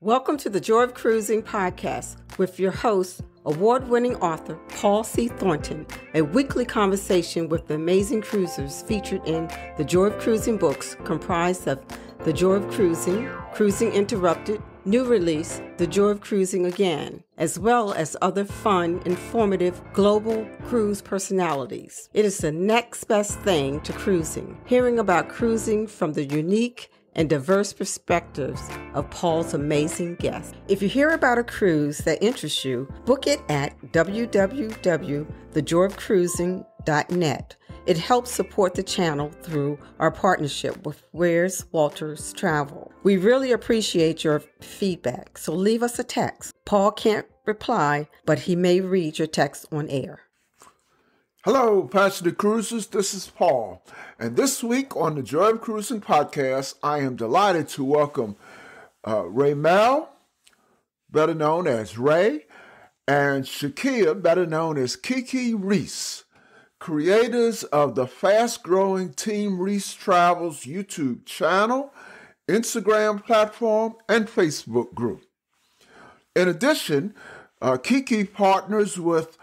Welcome to the Joy of Cruising podcast with your host, award-winning author Paul C. Thornton, a weekly conversation with the amazing cruisers featured in the Joy of Cruising books comprised of The Joy of Cruising, Cruising Interrupted, new release, The Joy of Cruising Again, as well as other fun, informative, global cruise personalities. It is the next best thing to cruising, hearing about cruising from the unique and diverse perspectives of Paul's amazing guests. If you hear about a cruise that interests you, book it at www.thejoyofcruising.net. It helps support the channel through our partnership with Where's Walters Travel. We really appreciate your feedback, so leave us a text. Paul can't reply, but he may read your text on air. Hello, passionate cruisers. This is Paul. And this week on the Joy of Cruising podcast, I am delighted to welcome Ray Mel, better known as Ray, and Shakia, better known as Kiki Reese, creators of the fast-growing Team Reese Travels YouTube channel, Instagram platform, and Facebook group. In addition, Kiki partners with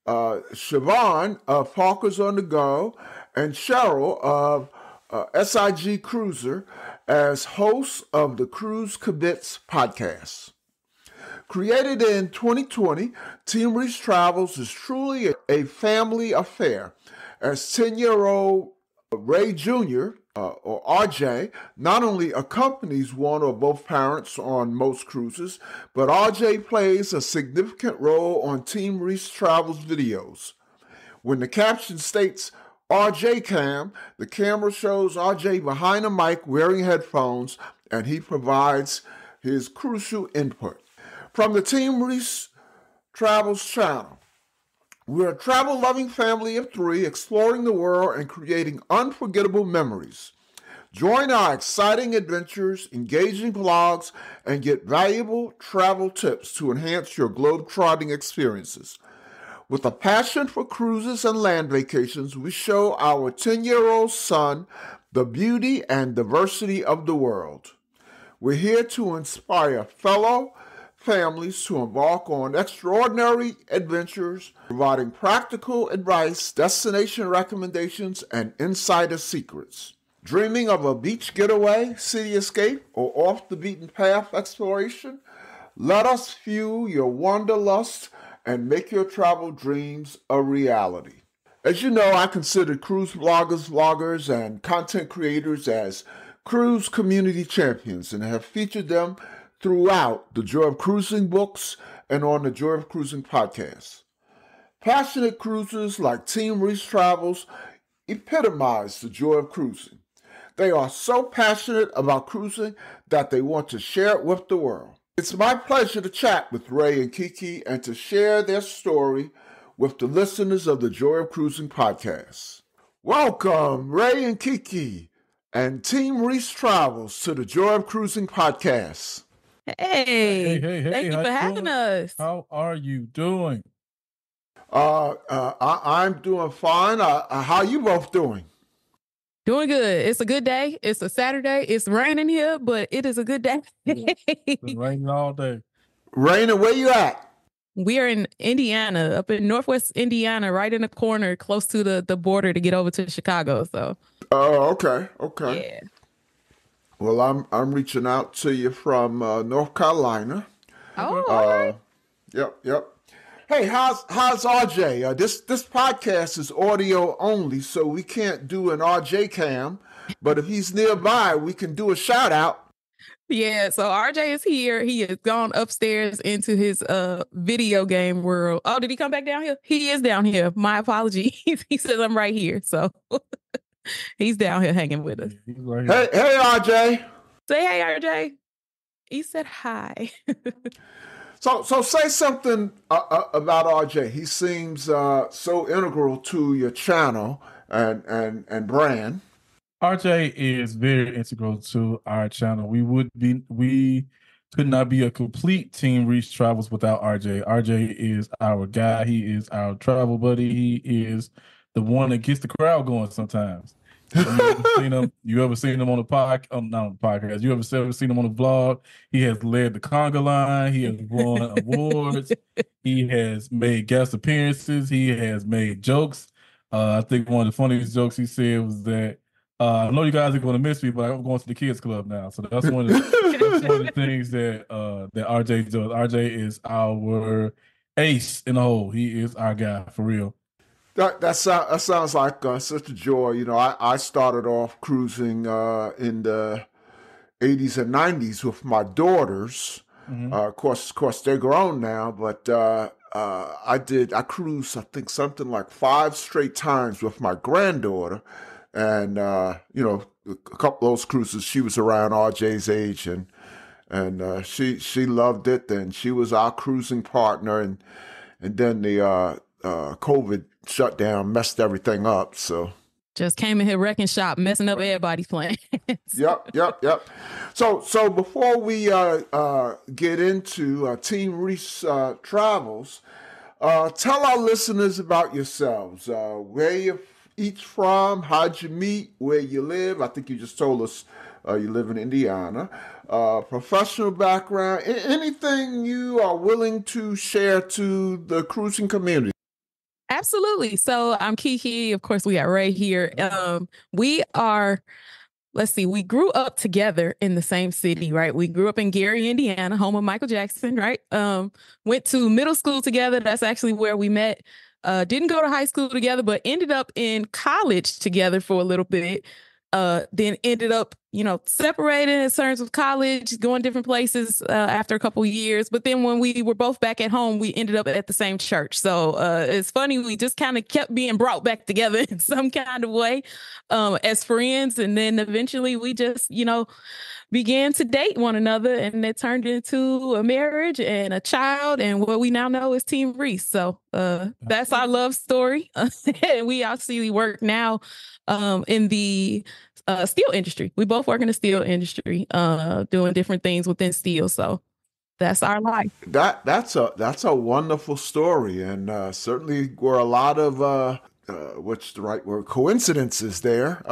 Siobhan of Parkers on the Go and Cheryl of SIG Cruiser as hosts of the Cruise Kibitz podcast. Created in 2020, Team Reese Travels is truly a family affair, as 10-year-old Ray Jr., or RJ, not only accompanies one or both parents on most cruises, but RJ plays a significant role on Team Reese Travels videos. When the caption states RJ Cam, the camera shows RJ behind a mic wearing headphones, and he provides his crucial input. From the Team Reese Travels channel, we're a travel-loving family of three exploring the world and creating unforgettable memories. Join our exciting adventures, engaging vlogs, and get valuable travel tips to enhance your globe-trotting experiences. With a passion for cruises and land vacations, we show our 10-year-old son the beauty and diversity of the world. We're here to inspire fellow families to embark on extraordinary adventures, providing practical advice, destination recommendations, and insider secrets. Dreaming of a beach getaway, city escape, or off-the-beaten-path exploration? Let us fuel your wanderlust and make your travel dreams a reality. As you know, I consider cruise bloggers, vloggers, and content creators as cruise community champions and have featured them throughout the Joy of Cruising books and on the Joy of Cruising podcast. Passionate cruisers like Team Reese Travels epitomize the joy of cruising. They are so passionate about cruising that they want to share it with the world. It's my pleasure to chat with Ray and Kiki and to share their story with the listeners of the Joy of Cruising podcast. Welcome, Ray and Kiki and Team Reese Travels to the Joy of Cruising podcast. Hey, thank you for having us. How are you doing? I'm doing fine. How are you both doing? Doing good. It's a good day. It's a Saturday. It's raining here, but it is a good day. It's been raining all day. Raining, where you at? We are in Indiana, up in Northwest Indiana, right in the corner, close to the border to get over to Chicago. So. Oh, okay. Yeah. Well, I'm reaching out to you from North Carolina. Oh, all right. Yep. Hey, how's RJ? This podcast is audio only, so we can't do an RJ cam. But if he's nearby, we can do a shout out. Yeah, so RJ is here. He has gone upstairs into his video game world. Oh, did he come back down here? He is down here. My apologies. He says I'm right here, so he's down here hanging with us. Right Hey, RJ. Say hey, RJ. He said hi. So say something about RJ. He seems so integral to your channel and brand. RJ is very integral to our channel. We could not be a complete Team Reese Travels without RJ. RJ is our guy. He is our travel buddy. He is the one that gets the crowd going sometimes. You ever seen him? You ever seen him on the not on the podcast. You ever seen him on the vlog? He has led the conga line. He has won awards. He has made guest appearances. He has made jokes. I think one of the funniest jokes he said was that I know you guys are going to miss me, but I'm going to the kids club now. So that's that's one of the things that that RJ does. RJ is our ace in the hole. He is our guy for real. That sounds like such a joy. You know, I started off cruising in the 80s and 90s with my daughters. Of course, they're grown now, but I cruised, I think, something like 5 straight times with my granddaughter. And, you know, a couple of those cruises, she was around RJ's age, and she loved it, and she was our cruising partner. And then the COVID shutdown messed everything up. So just came in here wrecking shop, messing up everybody's plans. Yep. So before we get into Team Reese travels, tell our listeners about yourselves. Where you each from? How'd you meet? Where you live? I think you just told us you live in Indiana. Professional background. Anything you are willing to share to the cruising community? Absolutely. So I'm Kiki. Of course, we got Ray here. We grew up together in the same city, right? We grew up in Gary, Indiana, home of Michael Jackson, right? Went to middle school together. That's actually where we met. Didn't go to high school together, but ended up in college together for a little bit. Then ended up, separated in terms of college, going different places after a couple of years. But then when we were both back at home, we ended up at the same church. So it's funny, we just kind of kept being brought back together in some kind of way as friends. And then eventually we just, began to date one another, and it turned into a marriage and a child, and what we now know is Team Reese. So that's our love story. And we actually work now in the steel industry. We both work in the steel industry, doing different things within steel. So that's our life. That's a wonderful story, and certainly were a lot of what's the right word? Coincidences there.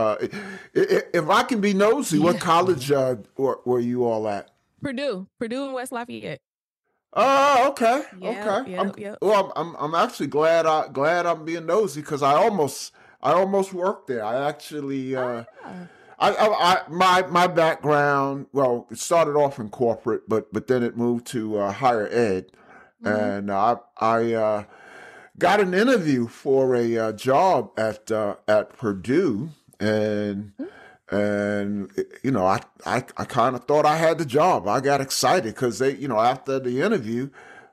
If I can be nosy, what college were you all at? Purdue in West Lafayette. Oh, okay, Yeah, okay. yeah. Well, I'm actually glad I'm being nosy, because I almost worked there. I actually my background, well, it started off in corporate, but then it moved to higher ed, and I got an interview for a job at Purdue, and I kind of thought I had the job. I got excited because they, after the interview,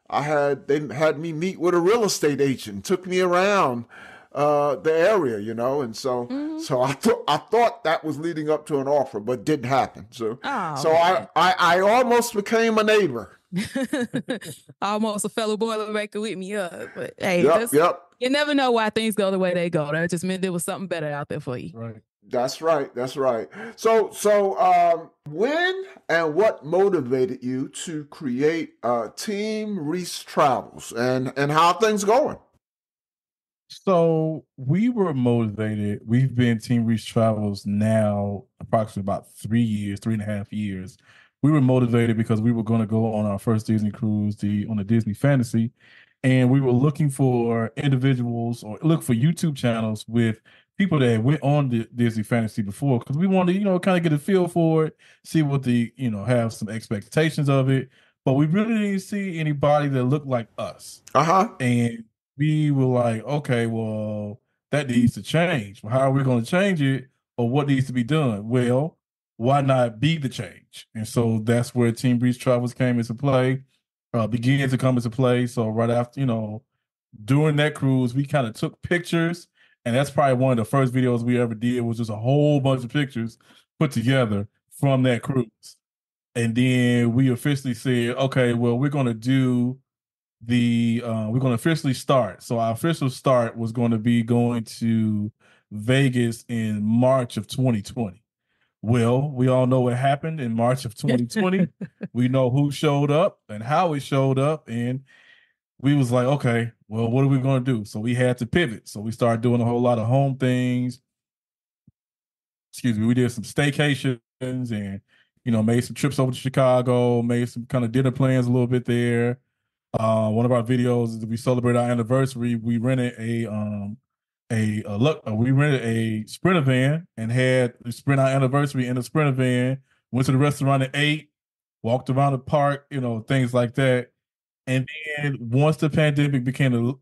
they had me meet with a real estate agent, took me around the area, and so I thought that was leading up to an offer, but didn't happen. So I almost became a neighbor. Almost a fellow Boilermaker with me up, but hey, yep. You never know why things go the way they go. That just meant there was something better out there for you. Right. That's right. So when and what motivated you to create Team Reese Travels, and how are things going? So we were motivated. We've been Team Reese Travels now approximately about 3.5 years. We were motivated because we were going to go on our first Disney cruise, on the Disney Fantasy, and we were looking for individuals or look for YouTube channels with people that went on the Disney Fantasy before, because we wanted to, kind of get a feel for it, see what have some expectations of it, but we really didn't see anybody that looked like us. And we were like, okay, well, that needs to change. Well, how are we going to change it, or what needs to be done? Well, why not be the change? And so that's where Team Reese Travels came into play, began to come into play. So right after, during that cruise, we kind of took pictures, and that's probably one of the first videos we ever did, was just a whole bunch of pictures put together from that cruise. And then we officially said, okay, well, we're going to do we're going to officially start. So our official start was going to be going to Vegas in March of 2020. Well, we all know what happened in March of 2020. We know who showed up and how it showed up. And we was like, okay, well, what are we going to do? So we had to pivot. So we started doing a whole lot of home things, excuse me, we did some staycations and, made some trips over to Chicago, made some kind of dinner plans a little bit there. One of our videos is we celebrate our anniversary. We rented we rented a Sprinter van and had we spent our anniversary in a Sprinter van. Went to the restaurant and ate, walked around the park, things like that. And then once the pandemic began to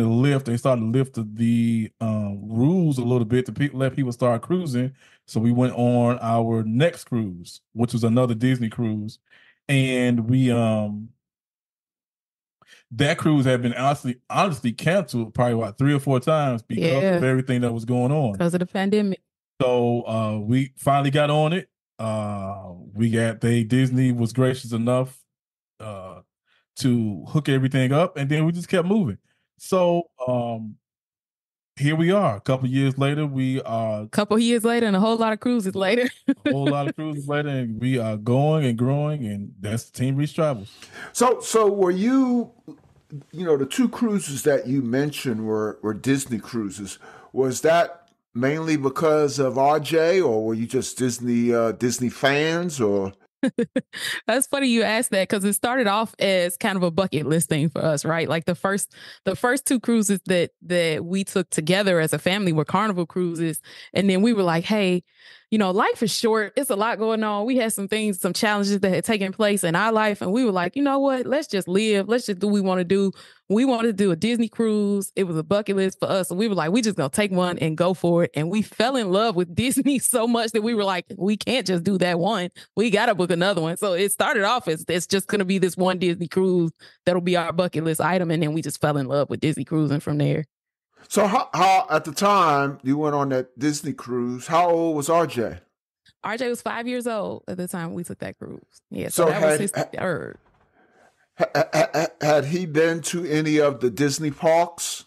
lift, they started to lift the rules a little bit to let people start cruising. So we went on our next cruise, which was another Disney cruise, and we that cruise had been honestly canceled probably 3 or 4 times because of everything that was going on because of the pandemic. So we finally got on it. Disney was gracious enough to hook everything up, and then we just kept moving. So here we are. A couple years later, and a whole lot of cruises later. And we are going and growing, and that's Team Reese Travels. So were you, the 2 cruises that you mentioned were Disney cruises. Was that mainly because of RJ, or were you just Disney fans, or? That's funny you asked that, because it started off as kind of a bucket list thing for us, right? Like the first 2 cruises that we took together as a family were Carnival cruises, and then we were like, hey, life is short. It's a lot going on. We had some challenges that had taken place in our life, and we were like, you know what? Let's just live. Let's just do what we want to do. We wanted to do a Disney cruise. It was a bucket list for us. So we were like, we just gonna take one and go for it. And we fell in love with Disney so much that we were like, we can't just do that one. We got to book another one. So it started off as it's just going to be this one Disney cruise that'll be our bucket list item. And then we just fell in love with Disney cruising from there. So how at the time you went on that Disney cruise, how old was RJ? RJ was 5 years old at the time we took that cruise. Yeah, so that was his third. Had he been to any of the Disney parks?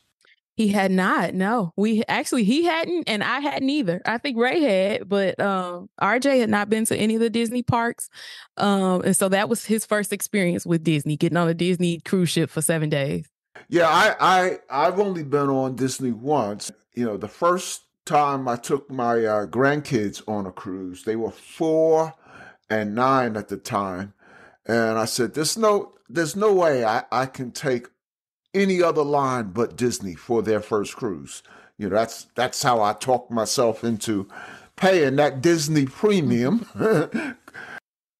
He had not. No, he hadn't, and I hadn't either. I think Ray had, but RJ had not been to any of the Disney parks, and so that was his first experience with Disney, getting on a Disney cruise ship for 7 days. Yeah, I've only been on Disney once. The first time I took my grandkids on a cruise, they were 4 and 9 at the time, and I said, "There's no way I can take any other line but Disney for their first cruise." That's how I talked myself into paying that Disney premium.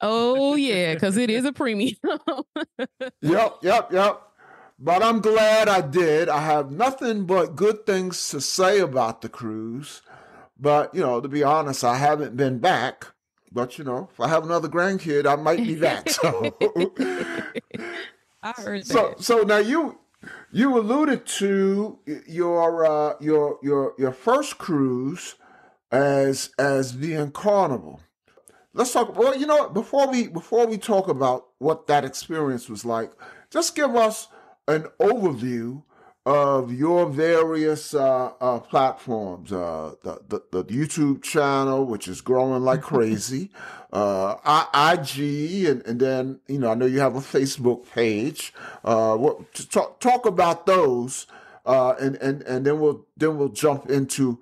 Oh yeah, because it is a premium. Yep. But I'm glad I did. I have nothing but good things to say about the cruise. But, to be honest, I haven't been back. But, if I have another grandkid, I might be back. So, I heard that. So now you alluded to your first cruise as being Carnival. Let's talk. Well, before we talk about what that experience was like, just give us an overview of your various platforms. The YouTube channel, which is growing like crazy, IG, and then I know you have a Facebook page. Talk about those, and then we'll jump into.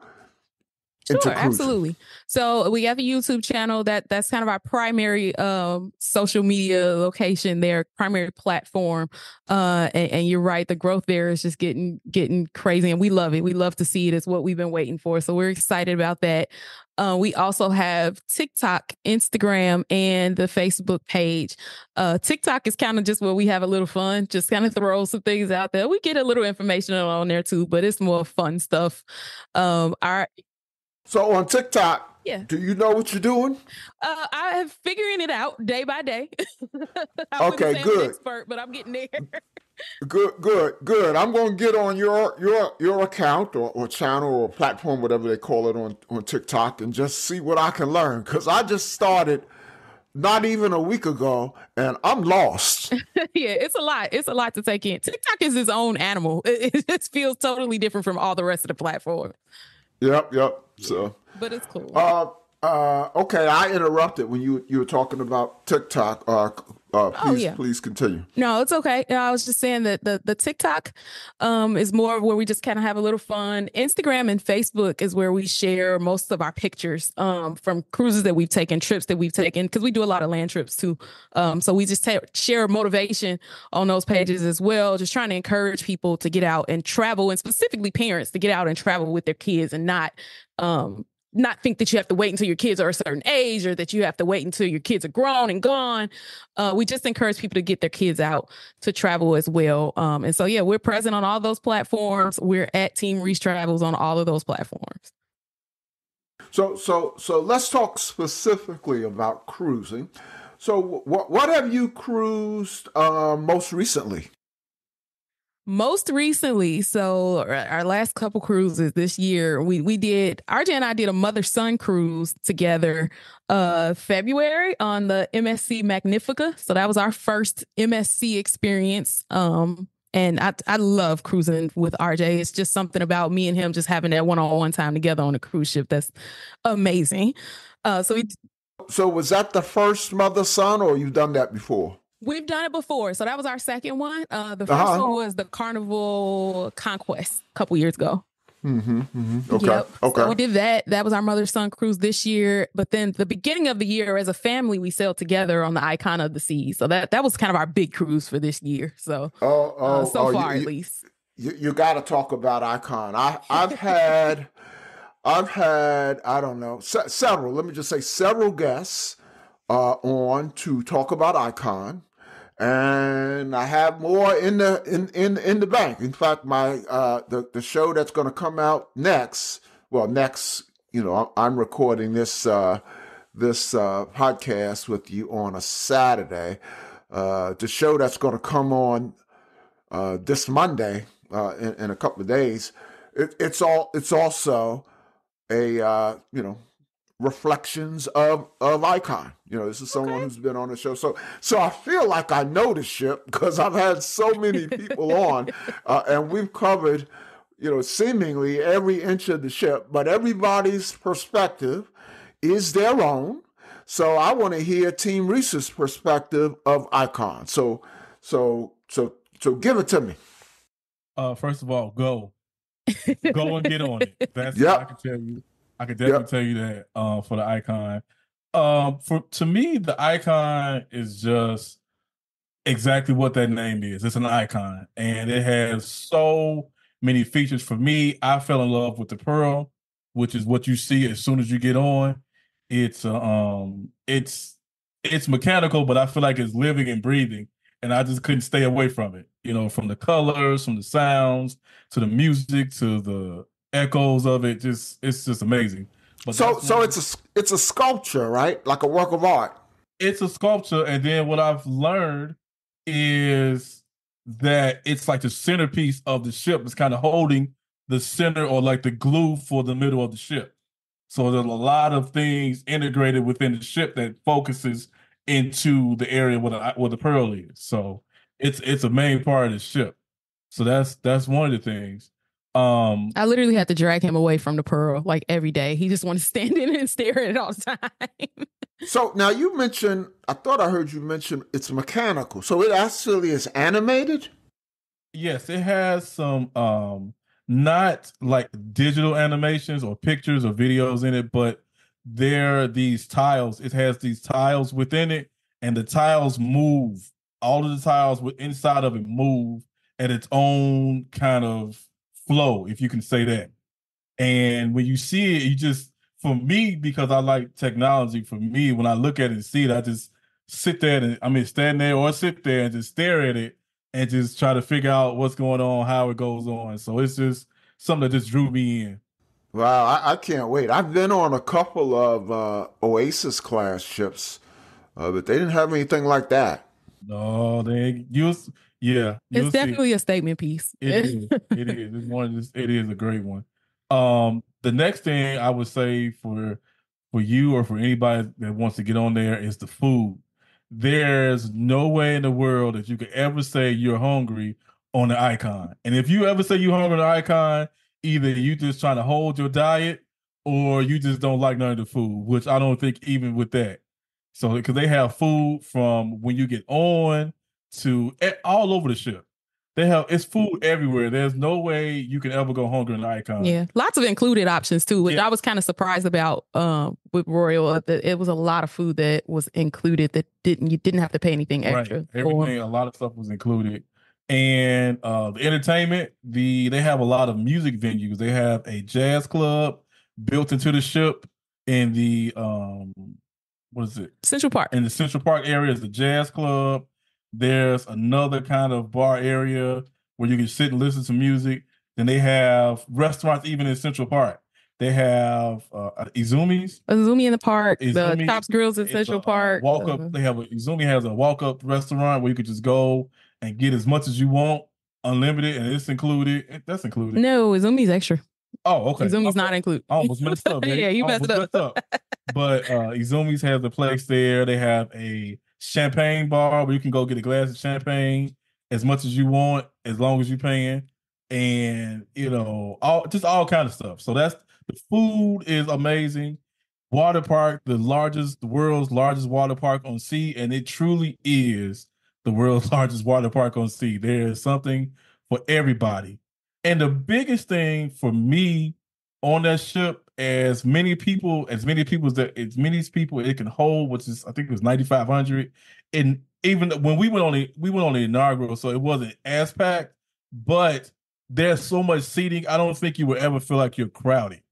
Sure, absolutely. So we have a YouTube channel that's kind of our primary social media location there, primary platform. And you're right, the growth there is just getting crazy, and we love it. We love to see it. It's what we've been waiting for. So we're excited about that. We also have TikTok, Instagram, and the Facebook page. TikTok is kind of just where we have a little fun, just kind of throw some things out there. We get a little information on there too, but it's more fun stuff. So on TikTok, yeah. Do you know what you're doing? I am figuring it out day by day. Okay, good. I'm an expert, but I'm getting there. Good. I'm going to get on your account or channel or platform, whatever they call it on TikTok, and just see what I can learn, because I just started not even a week ago, and I'm lost. Yeah, it's a lot. It's a lot to take in. TikTok is its own animal. It just feels totally different from all the rest of the platforms. Yep. So, but it's cool. Okay, I interrupted when you were talking about TikTok. Oh Please, yeah. please continue. No, it's okay. I was just saying that the TikTok is more where we just kind of have a little fun. Instagram and Facebook is where we share most of our pictures from cruises that we've taken, trips that we've taken, because we do a lot of land trips too. So we just share motivation on those pages as well, just trying to encourage people to get out and travel, and specifically parents to get out and travel with their kids and not think that you have to wait until your kids are a certain age or that you have to wait until your kids are grown and gone. We just encourage people to get their kids out to travel as well. And so, yeah, we're present on all those platforms. We're at Team Reese Travels on all of those platforms. So let's talk specifically about cruising. So what have you cruised most recently? Most recently, so our last couple cruises this year, we did, RJ and I did a mother-son cruise together February on the MSC Magnifica. So that was our first MSC experience. And I love cruising with RJ. It's just something about me and him just having that one-on-one time together on a cruise ship that's amazing. So was that the first mother-son, or you've done that before? We've done it before. So that was our second one. The first one was the Carnival Conquest a couple years ago. Okay. Yep. Okay. So we did that. That was our mother-son cruise this year. But then the beginning of the year, as a family, we sailed together on the Icon of the Seas. So that was kind of our big cruise for this year. So so far, at least. You got to talk about Icon. I've had I don't know, several. Let me just say several guests on to talk about Icon. And I have more in the bank. In fact, my the show that's going to come out next. Well, next, I'm recording this podcast with you on a Saturday. The show that's going to come on this Monday in a couple of days. It's also a reflections of Icon. This is someone who's been on the show. So I feel like I know the ship because I've had so many people on and we've covered, seemingly every inch of the ship, but everybody's perspective is their own. So I want to hear Team Reese's perspective of Icon. So give it to me. First of all, go and get on it. That's what I can tell you. I can definitely tell you that for the Icon. To me, the Icon is just exactly what that name is. It's an icon, and it has so many features. For me, I fell in love with the Pearl, which is what you see as soon as you get on. It's mechanical, but I feel like it's living and breathing, and I just couldn't stay away from it. From the colors, from the sounds, to the music, to the echoes of it. It's just amazing. But so it's a sculpture, right? Like a work of art. It's a sculpture, and then what I've learned is that it's like the centerpiece of the ship. It's kind of holding the center, or like the glue for the middle of the ship. So there's a lot of things integrated within the ship that focuses into the area where the Pearl is. So it's a main part of the ship. So that's one of the things. I literally had to drag him away from the Pearl like every day. He just wanted to stand in and stare at it all the time. So now you mentioned, I thought I heard you mention it's mechanical. So it actually is animated? Yes, it has some not like digital animations or pictures or videos in it, but there are these tiles. It has these tiles within it, and the tiles move. All of the tiles inside of it move at its own kind of flow, if you can say that. And when you see it, for me, because I like technology, for me, when I look at it and see it, I just sit there stand there or sit there and just stare at it and just try to figure out what's going on, how it goes on. So it's just something that just drew me in. Wow, I can't wait. I've been on a couple of Oasis class ships, but they didn't have anything like that. No, it's definitely a statement piece. It is. It is. It is a great one. The next thing I would say for you or for anybody that wants to get on there is the food. There's no way in the world that you could ever say you're hungry on the Icon. And if you ever say you're hungry on the Icon, either you just trying to hold your diet or you just don't like none of the food, which I don't think even with that. So because they have food from when you get on to all over the ship. It's food everywhere. There's no way you can ever go hungry in the Icon. Yeah, lots of included options too, which I was kind of surprised about with Royal. That it was a lot of food that was included that you didn't have to pay anything extra. Right. Everything, a lot of stuff was included. And the entertainment, they have a lot of music venues. They have a jazz club built into the ship in the what is it? Central Park. In the Central Park area is the jazz club. There's another kind of bar area where you can sit and listen to music. Then they have restaurants even in Central Park. They have Izumi's. Izumi in the park. Izumi, the Tops Grills in Central Park. Walk up. They have Izumi has a walk up restaurant where you could just go and get as much as you want, unlimited, and it's included. That's included. No, Izumi's extra. Oh, okay. Izumi's not included. I almost messed up. Yeah, you messed up. But Izumi's has a place there. They have a champagne bar where you can go get a glass of champagne as much as you want, as long as you're paying, and all kind of stuff. So the food is amazing. Water park, the world's largest water park on sea, and it truly is the world's largest water park on sea. There is something for everybody. And the biggest thing for me on that ship, as many people it can hold, which is, I think it was 9,500. And even when we went on the inaugural, so it wasn't as packed, but there's so much seating. I don't think you would ever feel like you're crowded.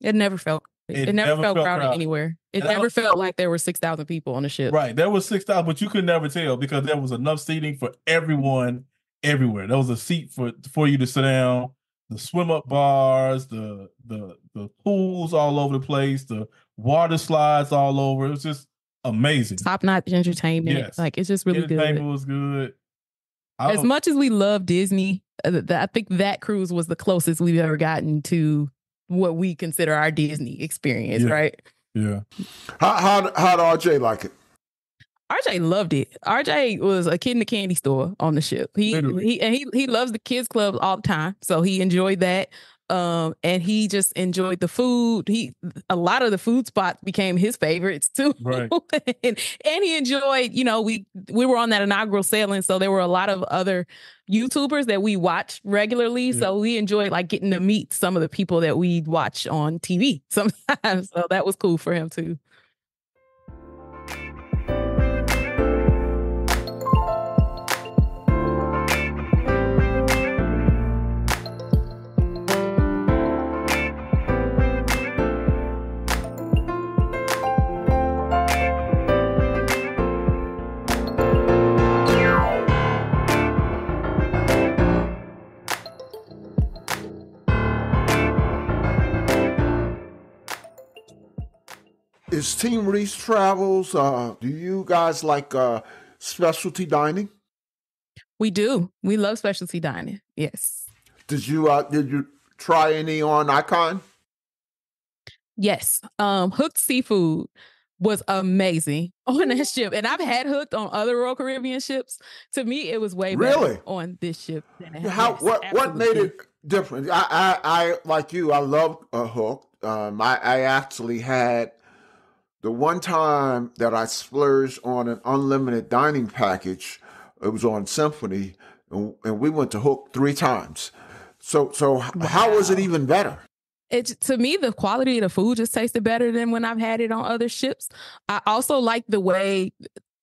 It never felt crowded anywhere. It never felt like there were 6,000 people on the ship. Right. There was 6,000, but you could never tell because there was enough seating for everyone everywhere. There was a seat for you to sit down. The swim up bars, the pools all over the place, the water slides all over. It was just amazing. Top notch entertainment. Yes. Like, it's just really good. Entertainment was good. As much as we love Disney, I think that cruise was the closest we've ever gotten to what we consider our Disney experience, right? Yeah. How'd RJ like it? RJ loved it. RJ was a kid in the candy store on the ship. He loves the kids club all the time, so he enjoyed that. And he just enjoyed the food. A lot of the food spots became his favorites too. Right. and he enjoyed, we were on that inaugural sailing, so there were a lot of other YouTubers that we watch regularly. Yeah. So we enjoyed like getting to meet some of the people that we watch on TV sometimes. So that was cool for him too. Is Team Reese Travels, do you guys like specialty dining? We do. We love specialty dining. Yes. Did you try any on Icon? Yes. Hooked seafood was amazing on that ship. And I've had hooked on other Royal Caribbean ships. To me, it was way better on this ship than it has. What made it different? I like you, I love hooked. I actually had the one time that I splurged on an unlimited dining package. It was on Symphony, and we went to Hook 3 times. So wow. How was it even better? To me, the quality of the food just tasted better than when I've had it on other ships. I also like the way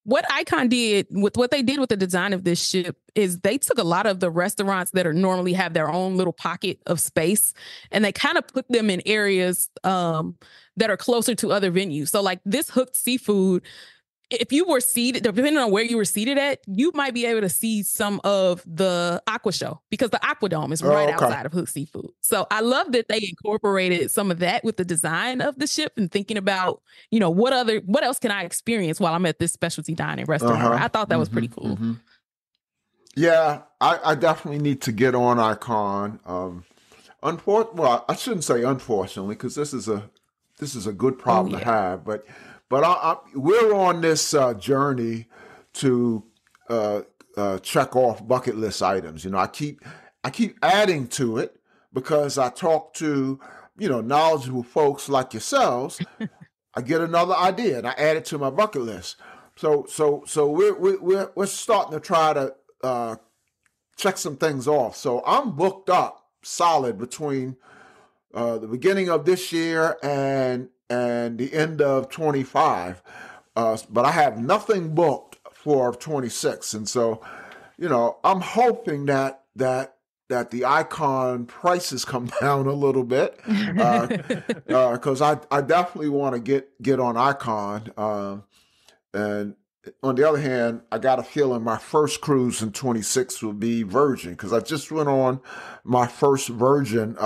what Icon did with what they did with the design of this ship is they took a lot of the restaurants that are normally have their own little pocket of space, and they kind of put them in areas that are closer to other venues. So like this Hooked Seafood, if you were seated, depending on where you were seated at, you might be able to see some of the Aqua Show because the Aquadome is right outside of Hooked Seafood. So I love that they incorporated some of that with the design of the ship and thinking about, what else can I experience while I'm at this specialty dining restaurant? I thought that was pretty cool. Mm-hmm. Yeah, I definitely need to get on Icon. Well, I shouldn't say unfortunately, because this is a good problem to have, but we're on this journey to check off bucket list items. I keep adding to it because I talk to knowledgeable folks like yourselves. I get another idea and I add it to my bucket list. So we're starting to try to check some things off. So I'm booked up solid between the beginning of this year and the end of 25. But I have nothing booked for 26. And so, I'm hoping that the icon prices come down a little bit, because I definitely want to get on icon. And on the other hand, I got a feeling my first cruise in 26 will be Virgin, because I just went on my first Virgin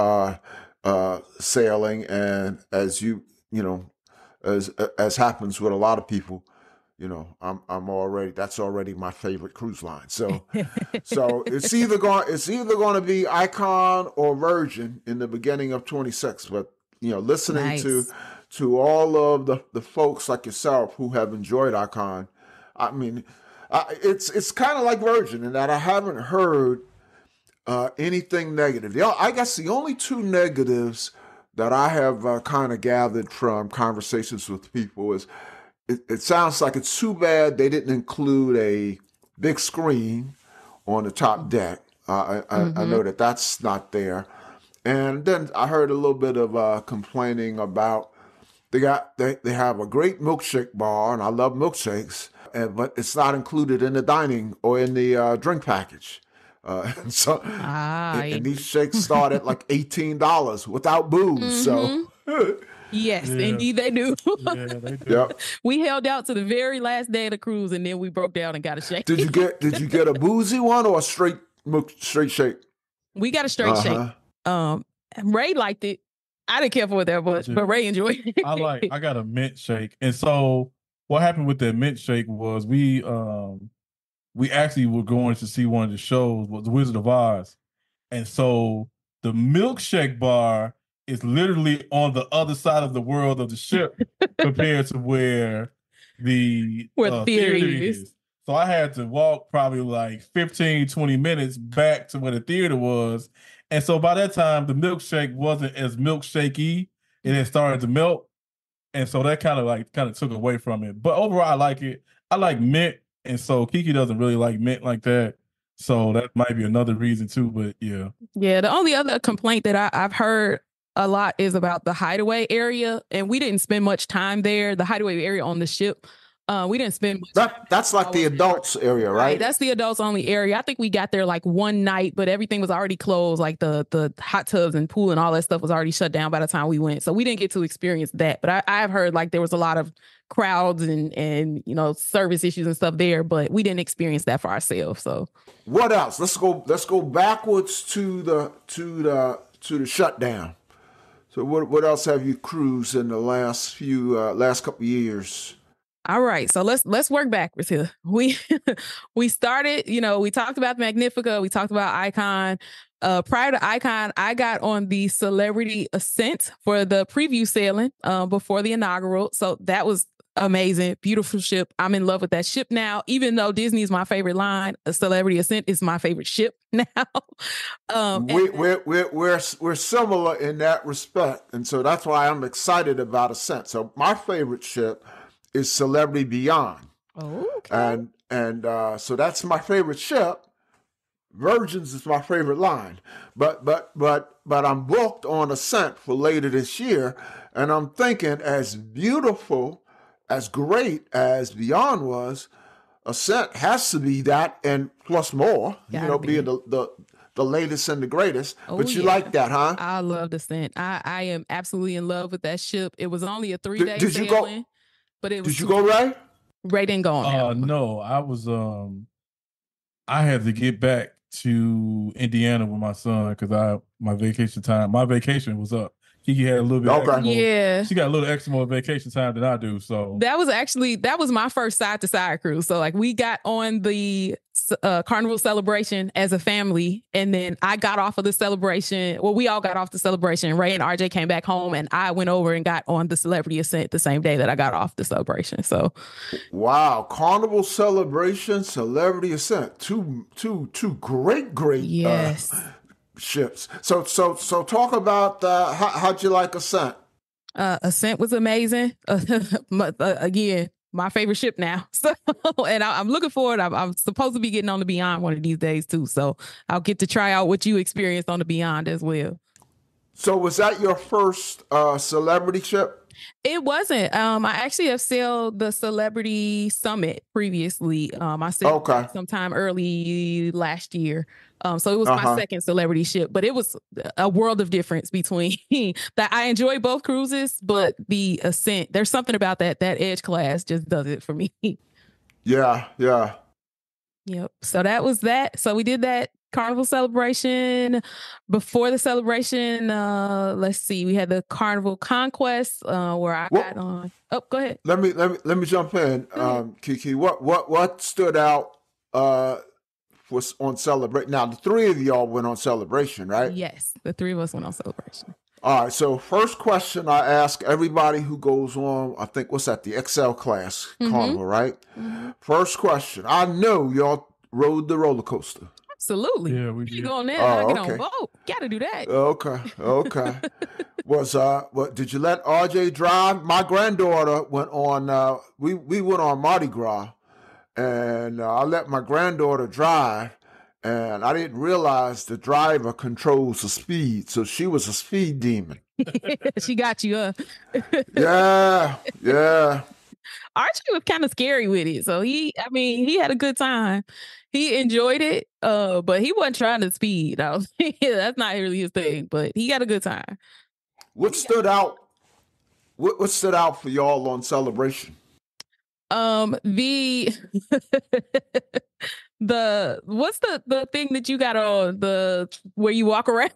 sailing, and as happens with a lot of people, that's already my favorite cruise line. So it's either going to be Icon or Virgin in the beginning of 26. But listening Nice. to all of the folks like yourself who have enjoyed Icon, I mean, it's kind of like Virgin in that I haven't heard anything negative. I guess the only two negatives that I have kind of gathered from conversations with people is it sounds like it's too bad they didn't include a big screen on the top deck. I know that's not there. And then I heard a little bit of complaining about they have a great milkshake bar, and I love milkshakes, but it's not included in the dining or in the drink package. And these shakes start at like $18 without booze. So yes, indeed they do. Yeah, they do. yep. We held out to the very last day of the cruise, and then we broke down and got a shake. Did you get a boozy one or a straight shake? We got a straight shake. Ray liked it. I didn't care for it that much, but Ray enjoyed it. I got a mint shake. And so what happened with that mint shake was we actually were going to see one of the shows, was The Wizard of Oz. And so the milkshake bar is literally on the other side of the world of the ship compared to where the theater is. So I had to walk probably like 15, 20 minutes back to where the theater was. And so by that time, the milkshake wasn't as milkshakey. It had started to melt. And so that kind of took away from it. But overall, I like it. I like mint. And so Kiki doesn't really like mint like that. So that might be another reason too. But yeah. Yeah. The only other complaint that I've heard a lot is about the hideaway area. And we didn't spend much time there. The hideaway area on the ship. We didn't spend much time. That's like the adults area, right? That's the adults only area. I think we got there like one night, but everything was already closed. Like the hot tubs and pool and all that stuff was already shut down by the time we went. So we didn't get to experience that. But I've heard like there was a lot of crowds and service issues and stuff there, but we didn't experience that for ourselves. So what else? Let's go backwards to the shutdown. So what else have you cruised in the last couple of years? All right, so let's work backwards here. We started, we talked about Magnifica, we talked about Icon. Prior to Icon, I got on the Celebrity Ascent for the preview sailing before the inaugural. So that was amazing, beautiful ship. I'm in love with that ship now. Even though Disney is my favorite line, a Celebrity Ascent is my favorite ship now. We're similar in that respect, and so that's why I'm excited about Ascent. So my favorite ship is Celebrity Beyond. Oh, okay. And so that's my favorite ship. Virgins is my favorite line. But I'm booked on Ascent for later this year, and I'm thinking as beautiful, as great as Beyond was, Ascent has to be that and plus more. Being the latest and the greatest. Oh, but you like that, huh? I love the Ascent. I am absolutely in love with that ship. It was only a 3-day Did sailing. you go? But it was Did you go, Ray? Ray didn't go on that. No, I was I had to get back to Indiana with my son because my vacation was up. Kiki had a little bit extra more, yeah. She got a little extra more vacation time than I do. So that was my first side to side cruise. So like we got on the Carnival Celebration as a family, and then I got off of the celebration. Well, we all got off the celebration. Ray and RJ came back home, and I went over and got on the Celebrity Ascent the same day that I got off the celebration. So, wow, Carnival Celebration, Celebrity Ascent, two great yes. Ships. So talk about how'd you like Ascent? Ascent was amazing. Again, my favorite ship now. So, and I'm looking forward. I'm supposed to be getting on the Beyond one of these days too. So I'll get to try out what you experienced on the Beyond as well. So was that your first celebrity ship? It wasn't. I actually have sailed the Celebrity Summit previously. I sailed sometime early last year. So it was my second celebrity ship, but it was a world of difference between that. I enjoy both cruises, but the Ascent, there's something about that Edge class just does it for me. Yeah. Yep. So that was that. So we did that Carnival celebration. Before the celebration, let's see, we had the Carnival Conquest where I got on. Oh, go ahead. Let me jump in, Kiki. What stood out was on celebration? Now the three of y'all went on celebration, right? Yes, the three of us went on celebration. All right. So first question I ask everybody who goes on, I think what's that, the XL class Carnival, right? Mm-hmm. First question. I know y'all rode the roller coaster. Absolutely. Yeah, we did. You go on there, I get on boat. Gotta do that. Okay. What did you let RJ drive? My granddaughter went on. We went on Mardi Gras, and I let my granddaughter drive, and I didn't realize the driver controls the speed, so she was a speed demon. She got you, Yeah. Archie was kind of scary with it, so he had a good time. He enjoyed it, but he wasn't trying to speed. That's not really his thing, but he had a good time. What stood out? What stood out for y'all on celebration? The what's the thing that you got on where you walk around?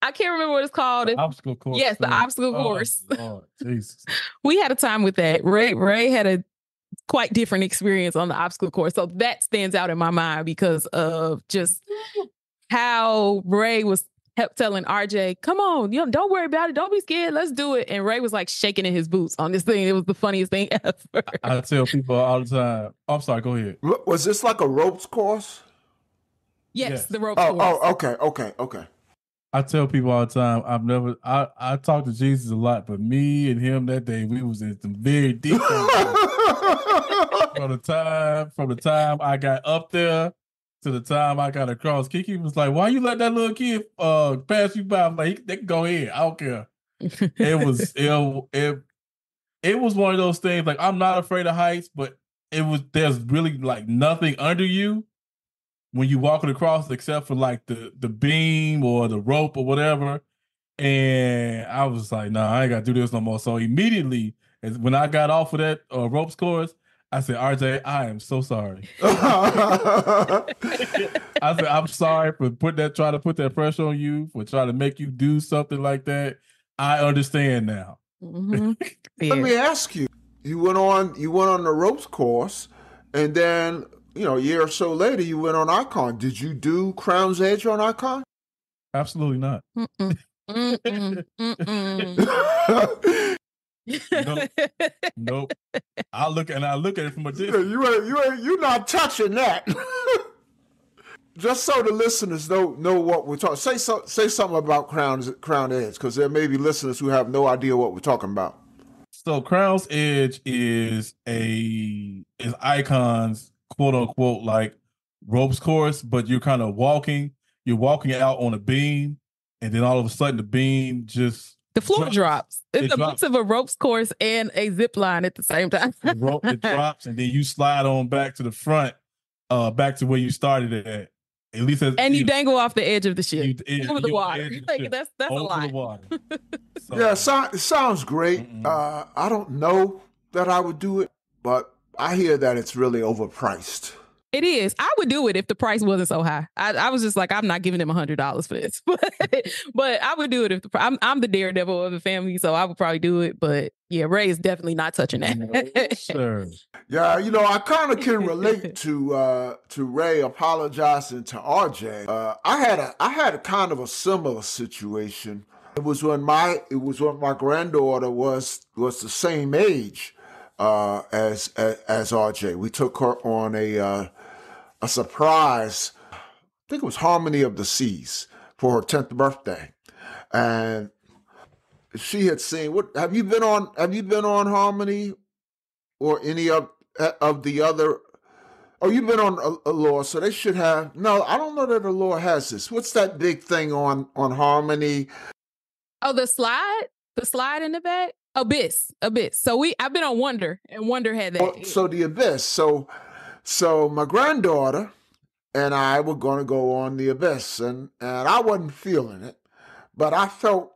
I can't remember what it's called. Obstacle course. Yes, the obstacle course. Lord, Jesus. We had a time with that. Ray had a quite different experience on the obstacle course. So that stands out in my mind because of just how Ray kept telling RJ, come on, don't worry about it. Don't be scared. Let's do it. And Ray was like shaking in his boots on this thing. It was the funniest thing ever. I tell people all the time. I'm sorry, go ahead. Was this like a ropes course? Yes. The ropes course. Okay. I tell people all the time, I talk to Jesus a lot, but me and him that day, we was in some very deep from the time I got up there to the time I got across. Kiki was like, why you let that little kid pass you by? I'm like, they can go ahead. I don't care. It was one of those things, like, I'm not afraid of heights, but there's really like nothing under you when you walking across except for like the beam or the rope or whatever. And I was like, nah, I ain't got to do this no more. So immediately, when I got off of that ropes course, I said, RJ, I am so sorry. I said, I'm sorry for trying to put that pressure on you, for trying to make you do something like that. I understand now. Mm-hmm. Yeah. Let me ask you, you went on the ropes course, and then, a year or so later, you went on Icon. Did you do Crown's Edge on Icon? Absolutely not. Nope. I look at it from a distance. You're not touching that. Just so the listeners know what we're talking. Say something about Crown Edge, because there may be listeners who have no idea what we're talking about. So Crown's Edge is Icon's quote unquote like ropes course, but you're kind of walking out on a beam, and then all of a sudden the beam just the floor drops. It's a mix of a ropes course and a zip line at the same time. It drops, and then you slide on back to the front, back to where you started at. At least, you dangle off the edge of the ship over the water. That's a lot. The water. So, yeah, it sounds great. I don't know that I would do it, but I hear that it's really overpriced. It is. I would do it if the price wasn't so high. I was just like, I'm not giving them $100 for this, but I would do it if I'm the daredevil of the family, so I would probably do it. But yeah, Ray is definitely not touching that. Sure. Yeah, I kind of can relate to Ray apologizing to RJ. I had a kind of a similar situation. It was when my granddaughter was the same age as RJ. We took her on a surprise, I think it was Harmony of the Seas, for her 10th birthday. And, she had seen. What have you been on? Have you been on Harmony or any of the other? Oh, you've been on Allure, so they should have. No, I don't know that Allure has this. What's that big thing on Harmony? Oh, the slide in the back. Abyss. So I've been on Wonder, and Wonder had that. Oh, so the Abyss. So my granddaughter and I were going to go on the Abyss, and I wasn't feeling it, but I felt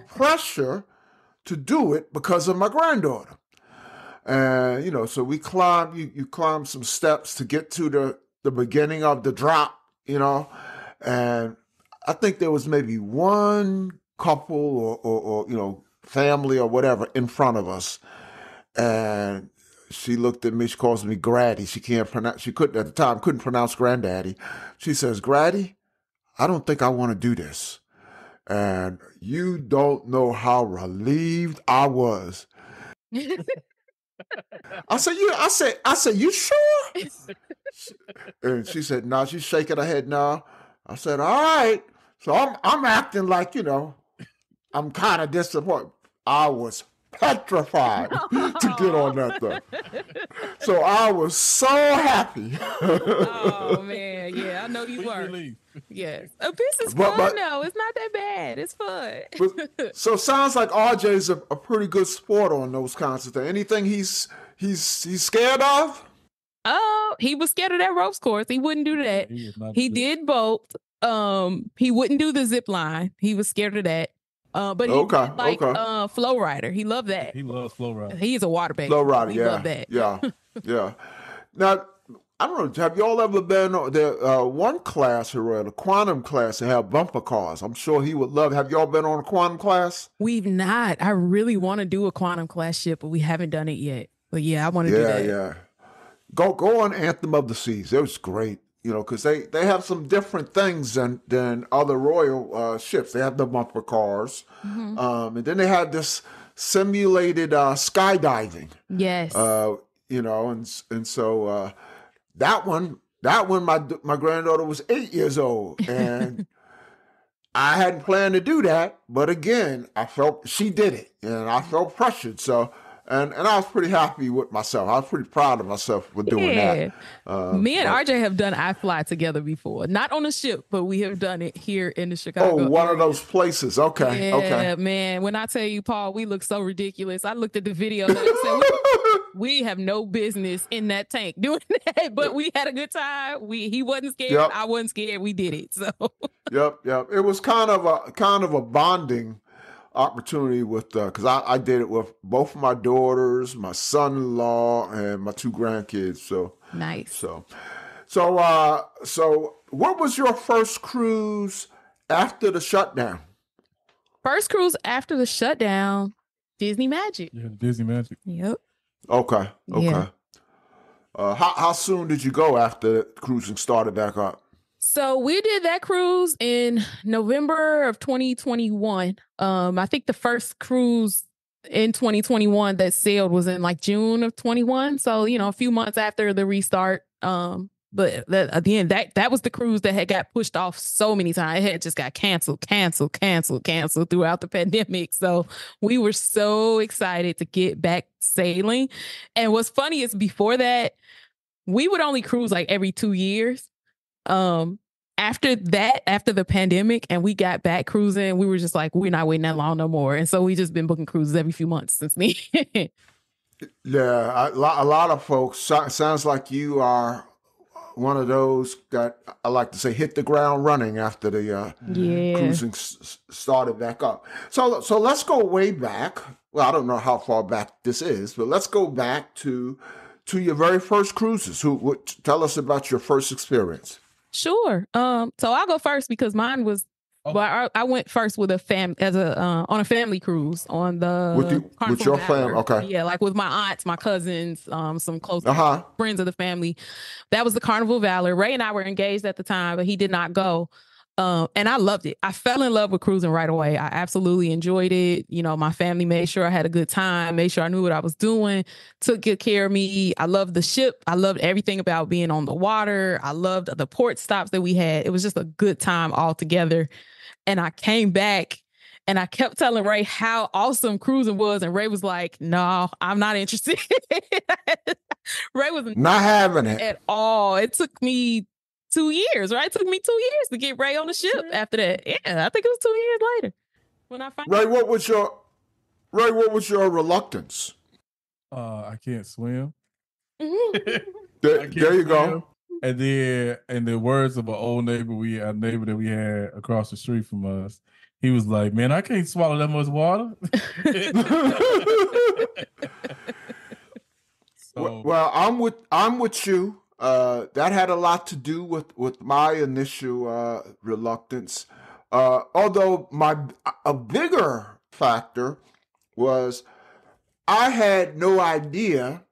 pressure to do it because of my granddaughter. And, so we climbed, you climb some steps to get to the beginning of the drop, and I think there was maybe one couple or family or whatever in front of us. And she looked at me, she calls me Graddy. She couldn't at the time pronounce granddaddy. She says, Graddy, I don't think I want to do this. And you don't know how relieved I was. I said, you sure? And she said, no, she's shaking her head no. I said, all right. So I'm acting like, I'm kind of disappointed. I was petrified to get on that thing. So I was so happy. Oh man, yeah, I know you were. Yes, Abyss is fun though. It's not that bad. It's fun. So it sounds like RJ's a pretty good sport on those kinds of things. Anything he's scared of? Oh, he was scared of that ropes course. He wouldn't do that. He did bolt. He wouldn't do the zip line. He was scared of that. But he Flow Rider. He loved that. He loves Flow Rider. He's a water baby. Flow Rider, He loved that. Yeah. Now, I don't know, have y'all ever been on one class here, the quantum class, and have bumper cars? I'm sure he would love. Have y'all been on a quantum class? We've not. I really want to do a quantum class ship, but we haven't done it yet. But yeah, I want to do that. Yeah. Go on Anthem of the Seas. It was great. Because they have some different things than other royal ships. They have the bumper cars, and then they have this simulated skydiving. Yes, and so that one, my granddaughter was 8 years old, and I hadn't planned to do that, but again, I felt she did it, and I felt pressured. So. And I was pretty happy with myself. I was pretty proud of myself for doing that. Me and RJ have done iFly together before. Not on a ship, but we have done it here in the Chicago area. One of those places. Okay. Yeah, man. When I tell you, Paul, we look so ridiculous. I looked at the video and I said, we have no business in that tank doing that, but we had a good time. He wasn't scared. Yep. I wasn't scared. We did it. So. Yep. It was kind of a bonding opportunity with because I did it with both of my daughters, my son-in-law, and my two grandkids. So nice. So what was your first cruise after the shutdown? First cruise after the shutdown, Disney Magic. Yeah, Disney Magic. Yep. Okay. Yeah. How soon did you go after cruising started back up? So we did that cruise in November of 2021. I think the first cruise in 2021 that sailed was in like June of 21. So, a few months after the restart. But at the end, that was the cruise that had got pushed off so many times. It had just got canceled throughout the pandemic. So we were so excited to get back sailing. And what's funny is before that, we would only cruise like every 2 years. After the pandemic and we got back cruising, we were just like, we're not waiting that long no more. And so we just been booking cruises every few months since then. Yeah, a lot of folks, sounds like you are one of those that I like to say hit the ground running after the cruising started back up. So let's go way back. Well, I don't know how far back this is, but let's go back to your very first cruises. Tell us about your first experience. Sure. So I'll go first because mine was. Well, I went first with on a family cruise on the with your family. Okay. Yeah, like with my aunts, my cousins, some close friends of the family. That was the Carnival Valor. Ray and I were engaged at the time, but he did not go. And I loved it. I fell in love with cruising right away. I absolutely enjoyed it. My family made sure I had a good time, made sure I knew what I was doing, took good care of me. I loved the ship. I loved everything about being on the water. I loved the port stops that we had. It was just a good time altogether. And I came back And I kept telling Ray how awesome cruising was. And Ray was like, no, I'm not interested. Ray was Not having it at all. It took me 2 years, right? It took me 2 years to get Ray on the ship after that. Yeah, I think it was 2 years later when I finally. Ray, what was your reluctance? I can't swim. There you go. And then, in the words of an old neighbor, a neighbor that we had across the street from us, he was like, "Man, I can't swallow that much water." Well, I'm with you. That had a lot to do with my initial reluctance. Although a bigger factor was I had no idea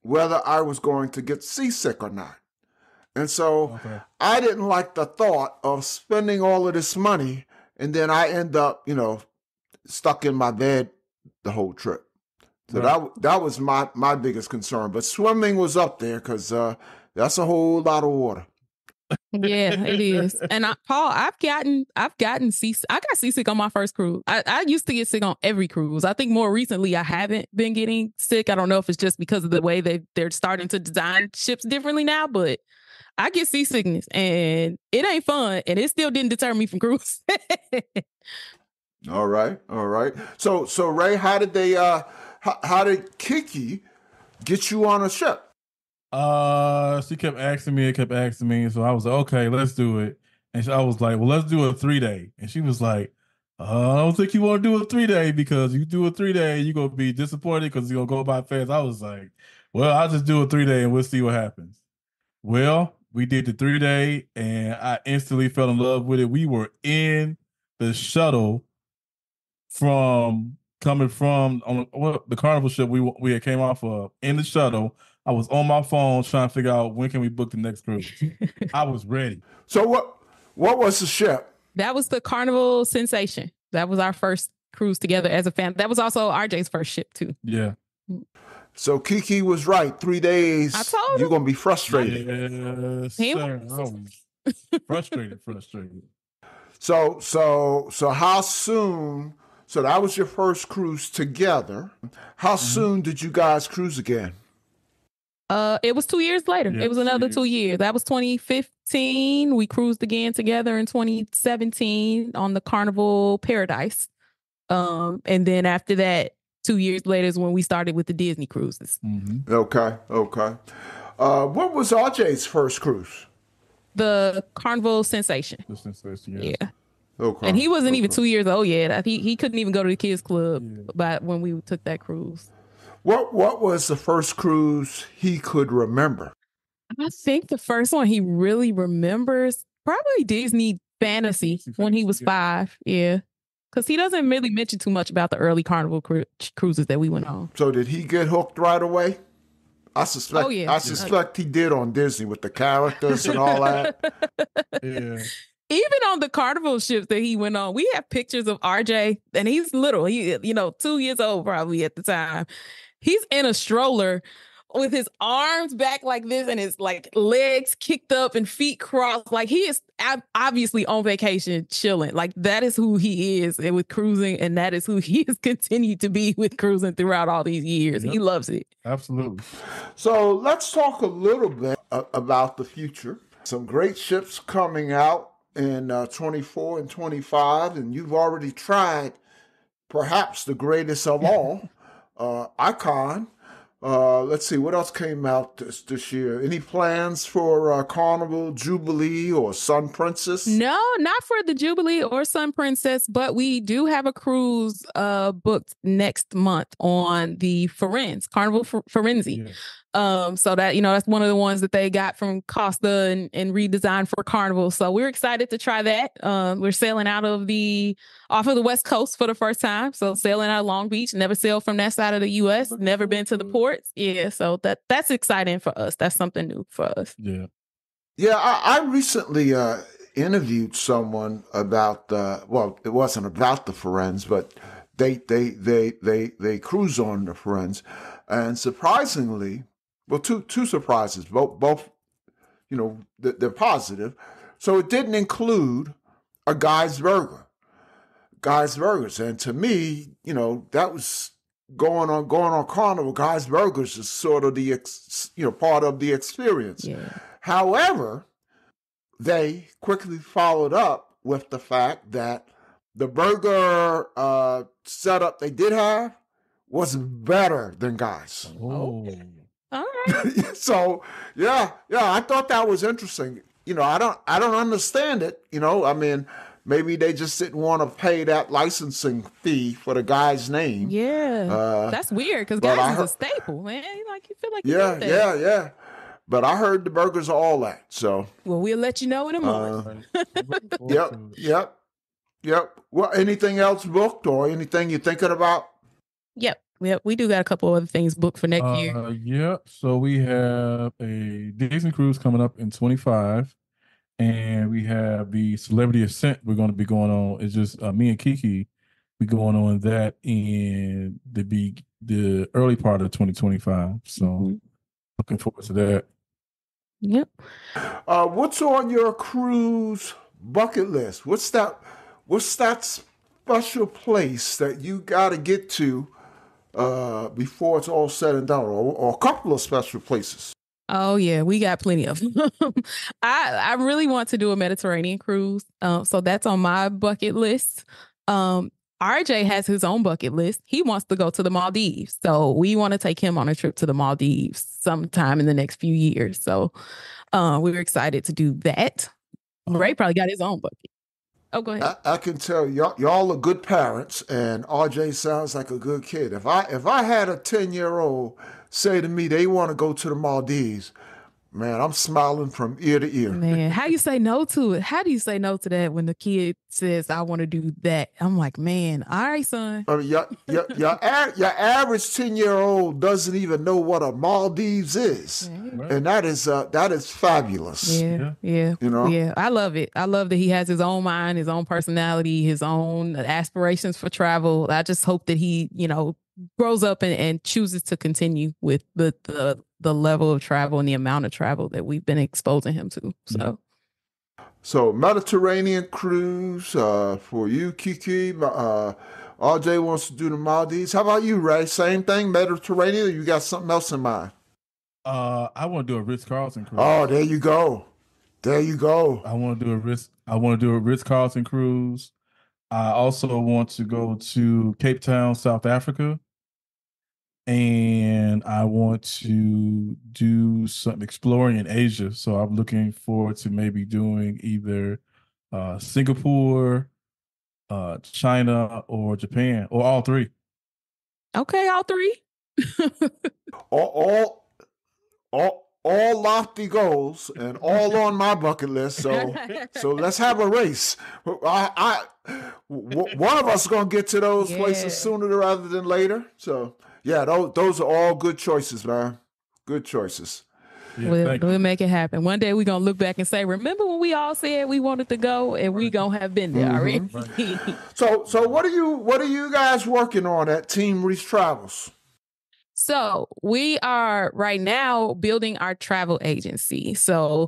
whether I was going to get seasick or not. And so I didn't like the thought of spending all of this money and then I end up, stuck in my bed the whole trip. So that was my biggest concern. But swimming was up there because that's a whole lot of water. Yeah, it is. And Paul, I've gotten seasick. I got seasick on my first cruise. I used to get sick on every cruise. I think more recently I haven't been getting sick. I don't know if it's just because of the way they're starting to design ships differently now, but I get seasickness and it ain't fun. And it still didn't deter me from cruise. All right. So Ray, how did Kiki get you on a ship? She kept asking me. So I was like, okay, let's do it. And I was like, well, let's do a 3-day. And she was like, I don't think you want to do a 3-day because you do a 3-day, you're going to be disappointed because you're going to go by fast. I was like, well, I'll just do a 3-day and we'll see what happens. Well, we did the 3-day and I instantly fell in love with it. We were in the shuttle coming from the Carnival ship we had came off of in the shuttle. I was on my phone trying to figure out when can we book the next cruise. I was ready. So what was the ship? That was the Carnival Sensation. That was our first cruise together as a family. That was also RJ's first ship too. Yeah. So Kiki was right. 3 days. I told him. You're gonna be frustrated. Yes, sir. I was frustrated. So how soon? So that was your first cruise together. How soon did you guys cruise again? It was 2 years later. Yeah, it was another 2 years. That was 2015. We cruised again together in 2017 on the Carnival Paradise. And then after that, 2 years later is when we started with the Disney cruises. Mm-hmm. Okay. What was RJ's first cruise? The Carnival Sensation. The Sensation, yeah. Okay. And he wasn't even 2 years old yet. He couldn't even go to the kids club when we took that cruise. What was the first cruise he could remember? I think the first one he really remembers probably Disney Fantasy when he was 5. Yeah. Because he doesn't really mention too much about the early Carnival cruises that we went on. So did he get hooked right away? I suspect he did on Disney with the characters and all that. Yeah. Even on the Carnival ships that he went on, we have pictures of RJ, and he's little. He, 2 years old probably at the time. He's in a stroller with his arms back like this and his legs kicked up and feet crossed. Like he is obviously on vacation chilling. Like that is who he is with cruising, and that is who he has continued to be with cruising throughout all these years. Yep. He loves it. Absolutely. So let's talk a little bit about the future. Some great ships coming out in 24 and 25, and you've already tried perhaps the greatest of all, Icon. Let's see, what else came out this year? Any plans for Carnival, Jubilee, or Sun Princess? No, not for the Jubilee or Sun Princess, but we do have a cruise booked next month on the Carnival Firenze. Yeah. So that, that's one of the ones that they got from Costa and redesigned for Carnival. So we're excited to try that. We're sailing off of the West Coast for the first time. So sailing out of Long Beach, never sailed from that side of the U.S., never been to the ports. Yeah. So that's exciting for us. That's something new for us. Yeah. Yeah. I recently interviewed someone about, it wasn't about the Firenze, but they cruise on the Firenze. And surprisingly, well, two surprises, both, they're positive. So it didn't include a guy's burger. Guy's Burgers. And to me, that was going on Carnival. Guy's Burgers is sort of the part of the experience. Yeah. However, they quickly followed up with the fact that the burger setup they did have was better than Guy's. Oh. All right. So yeah, I thought that was interesting. I don't understand it. I mean, maybe they just didn't want to pay that licensing fee for the guy's name. Yeah, that's weird because Guy's is a staple, man. Like you feel like yeah. But I heard the burgers are all that. So well, we'll let you know in a moment. Yep. Well, anything else booked or anything you're thinking about? Yep. We do got a couple other things booked for next year. Yep. So we have a Disney cruise coming up in 25, and we have the Celebrity Ascent we're going to be going on. It's just me and Kiki. We going on that in the early part of 2025. So looking forward to that. Yep. What's on your cruise bucket list? What's that special place that you got to get to before it's all said and done, or a couple of special places? Oh yeah, we got plenty of them. I really want to do a Mediterranean cruise, so that's on my bucket list. RJ has his own bucket list. He wants to go to the Maldives, so we want to take him on a trip to the Maldives sometime in the next few years. So we're excited to do that. Ray probably got his own bucket. Oh, go ahead. I can tell y'all are good parents, and RJ sounds like a good kid. If I had a 10-year-old say to me they want to go to the Maldives, man, I'm smiling from ear to ear. Man, how you say no to it? How do you say no to that when the kid says, I want to do that? I'm like, man, all right, son. I mean, your average 10-year-old doesn't even know what a Maldives is. Right. And that is fabulous. Yeah. Yeah, I love it. I love that he has his own mind, his own personality, his own aspirations for travel. I just hope that he, grows up and chooses to continue with the level of travel and the amount of travel that we've been exposing him to. So Mediterranean cruise for you, Kiki. RJ wants to do the Maldives. How about you, Ray? Same thing, Mediterranean, or you got something else in mind? I want to do a Ritz-Carlton cruise. Oh, there you go. I want to do a Ritz-Carlton cruise. I also want to go to Cape Town, South Africa. And I want to do some exploring in Asia. So I'm looking forward to maybe doing either Singapore, China, or Japan, or all three. Okay, all three. all lofty goals and all on my bucket list. So let's have a race. One of us is going to get to those places sooner rather than later. So yeah, those are all good choices, man. Good choices. Yeah, we'll make it happen. One day we're going to look back and say, remember when we all said we wanted to go, and we going to have been there already. Right. So what are you guys working on at Team Reese Travels? So we are right now building our travel agency. So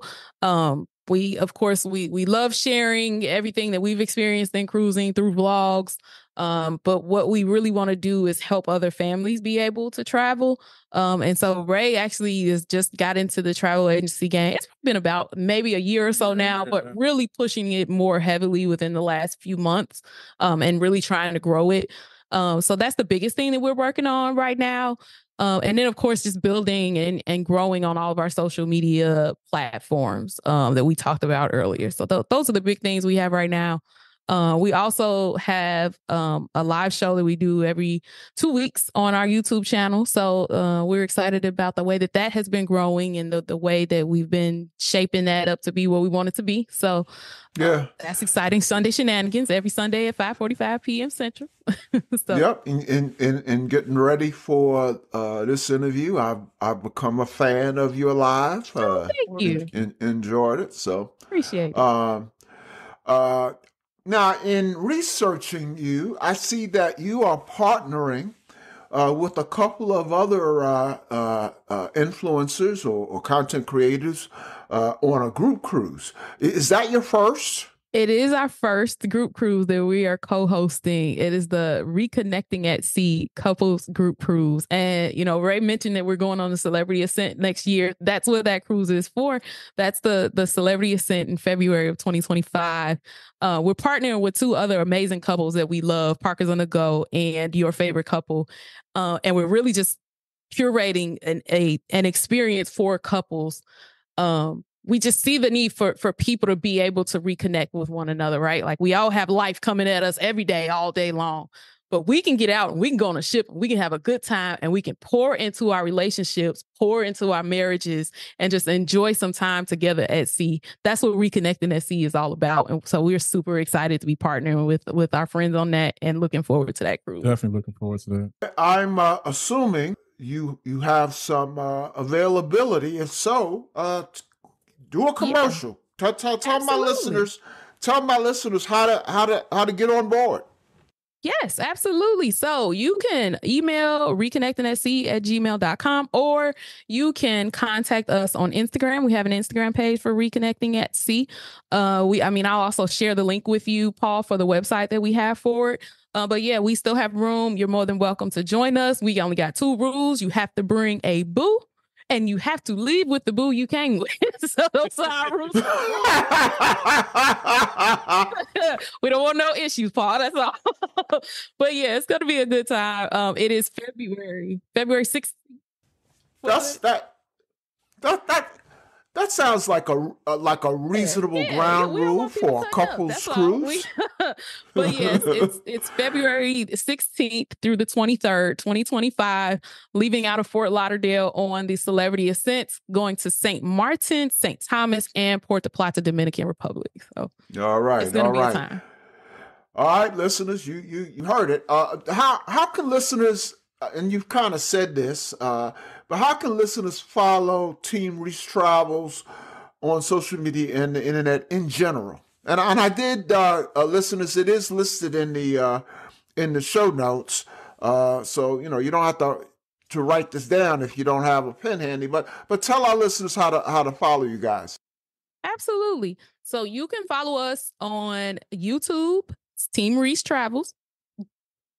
we love sharing everything that we've experienced in cruising through vlogs. But what we really want to do is help other families be able to travel. And so Ray actually has just got into the travel agency game. It's been about maybe a year or so now, but really pushing it more heavily within the last few months, and really trying to grow it. So that's the biggest thing that we're working on right now. And then, of course, just building and growing on all of our social media platforms that we talked about earlier. So those are the big things we have right now. We also have a live show that we do every 2 weeks on our YouTube channel. So we're excited about the way that has been growing and the way that we've been shaping that up to be what we want it to be. So that's exciting. Sunday Shenanigans every Sunday at 5:45 p.m. Central. So, yep. In getting ready for this interview, I've become a fan of your live. Thank you. Enjoyed it. So appreciate it. Now, in researching you, I see that you are partnering with a couple of other influencers or content creators on a group cruise. Is that your first? It is our first group cruise that we are co-hosting. It is the Reconnecting at Sea couples group cruise. And, Ray mentioned that we're going on the Celebrity Ascent next year. That's what that cruise is for. That's the Celebrity Ascent in February of 2025. We're partnering with two other amazing couples that we love, Parkers on the Go and Your Favorite Couple. And we're really just curating an experience for couples. We just see the need for people to be able to reconnect with one another, right? Like we all have life coming at us every day, all day long, but we can get out and we can go on a ship and we can have a good time and we can pour into our relationships, pour into our marriages, and just enjoy some time together at sea. That's what Reconnecting at Sea is all about. And so we're super excited to be partnering with our friends on that and looking forward to that cruise. Definitely looking forward to that. I'm assuming you have some availability. If so, do a commercial. Yeah. Tell my listeners how to get on board. Yes, absolutely. So you can email reconnectingatsea@gmail.com, or you can contact us on Instagram. We have an Instagram page for Reconnecting at Sea. I'll also share the link with you, Paul, for the website that we have for it. But yeah, we still have room. You're more than welcome to join us. We only got 2 rules. You have to bring a boo, and you have to leave with the boo you came with. So those are our rules. We don't want no issues, Paul. That's all. But yeah, it's going to be a good time. It is February 16th. That sounds like a reasonable ground rule for a couple's cruise. But yes, it's February 16th through the 23rd, 2025, leaving out of Fort Lauderdale on the Celebrity Ascent, going to St. Martin, St. Thomas, and Puerto Plata, Dominican Republic. So all right, it's going to be a time. All right, listeners, you heard it. How can listeners, and you've kind of said this, but how can listeners follow Team Reese Travels on social media and the internet in general? And I did, listeners, it is listed in the show notes. So you don't have to write this down if you don't have a pen handy. But tell our listeners how to follow you guys. Absolutely. So you can follow us on YouTube, Team Reese Travels.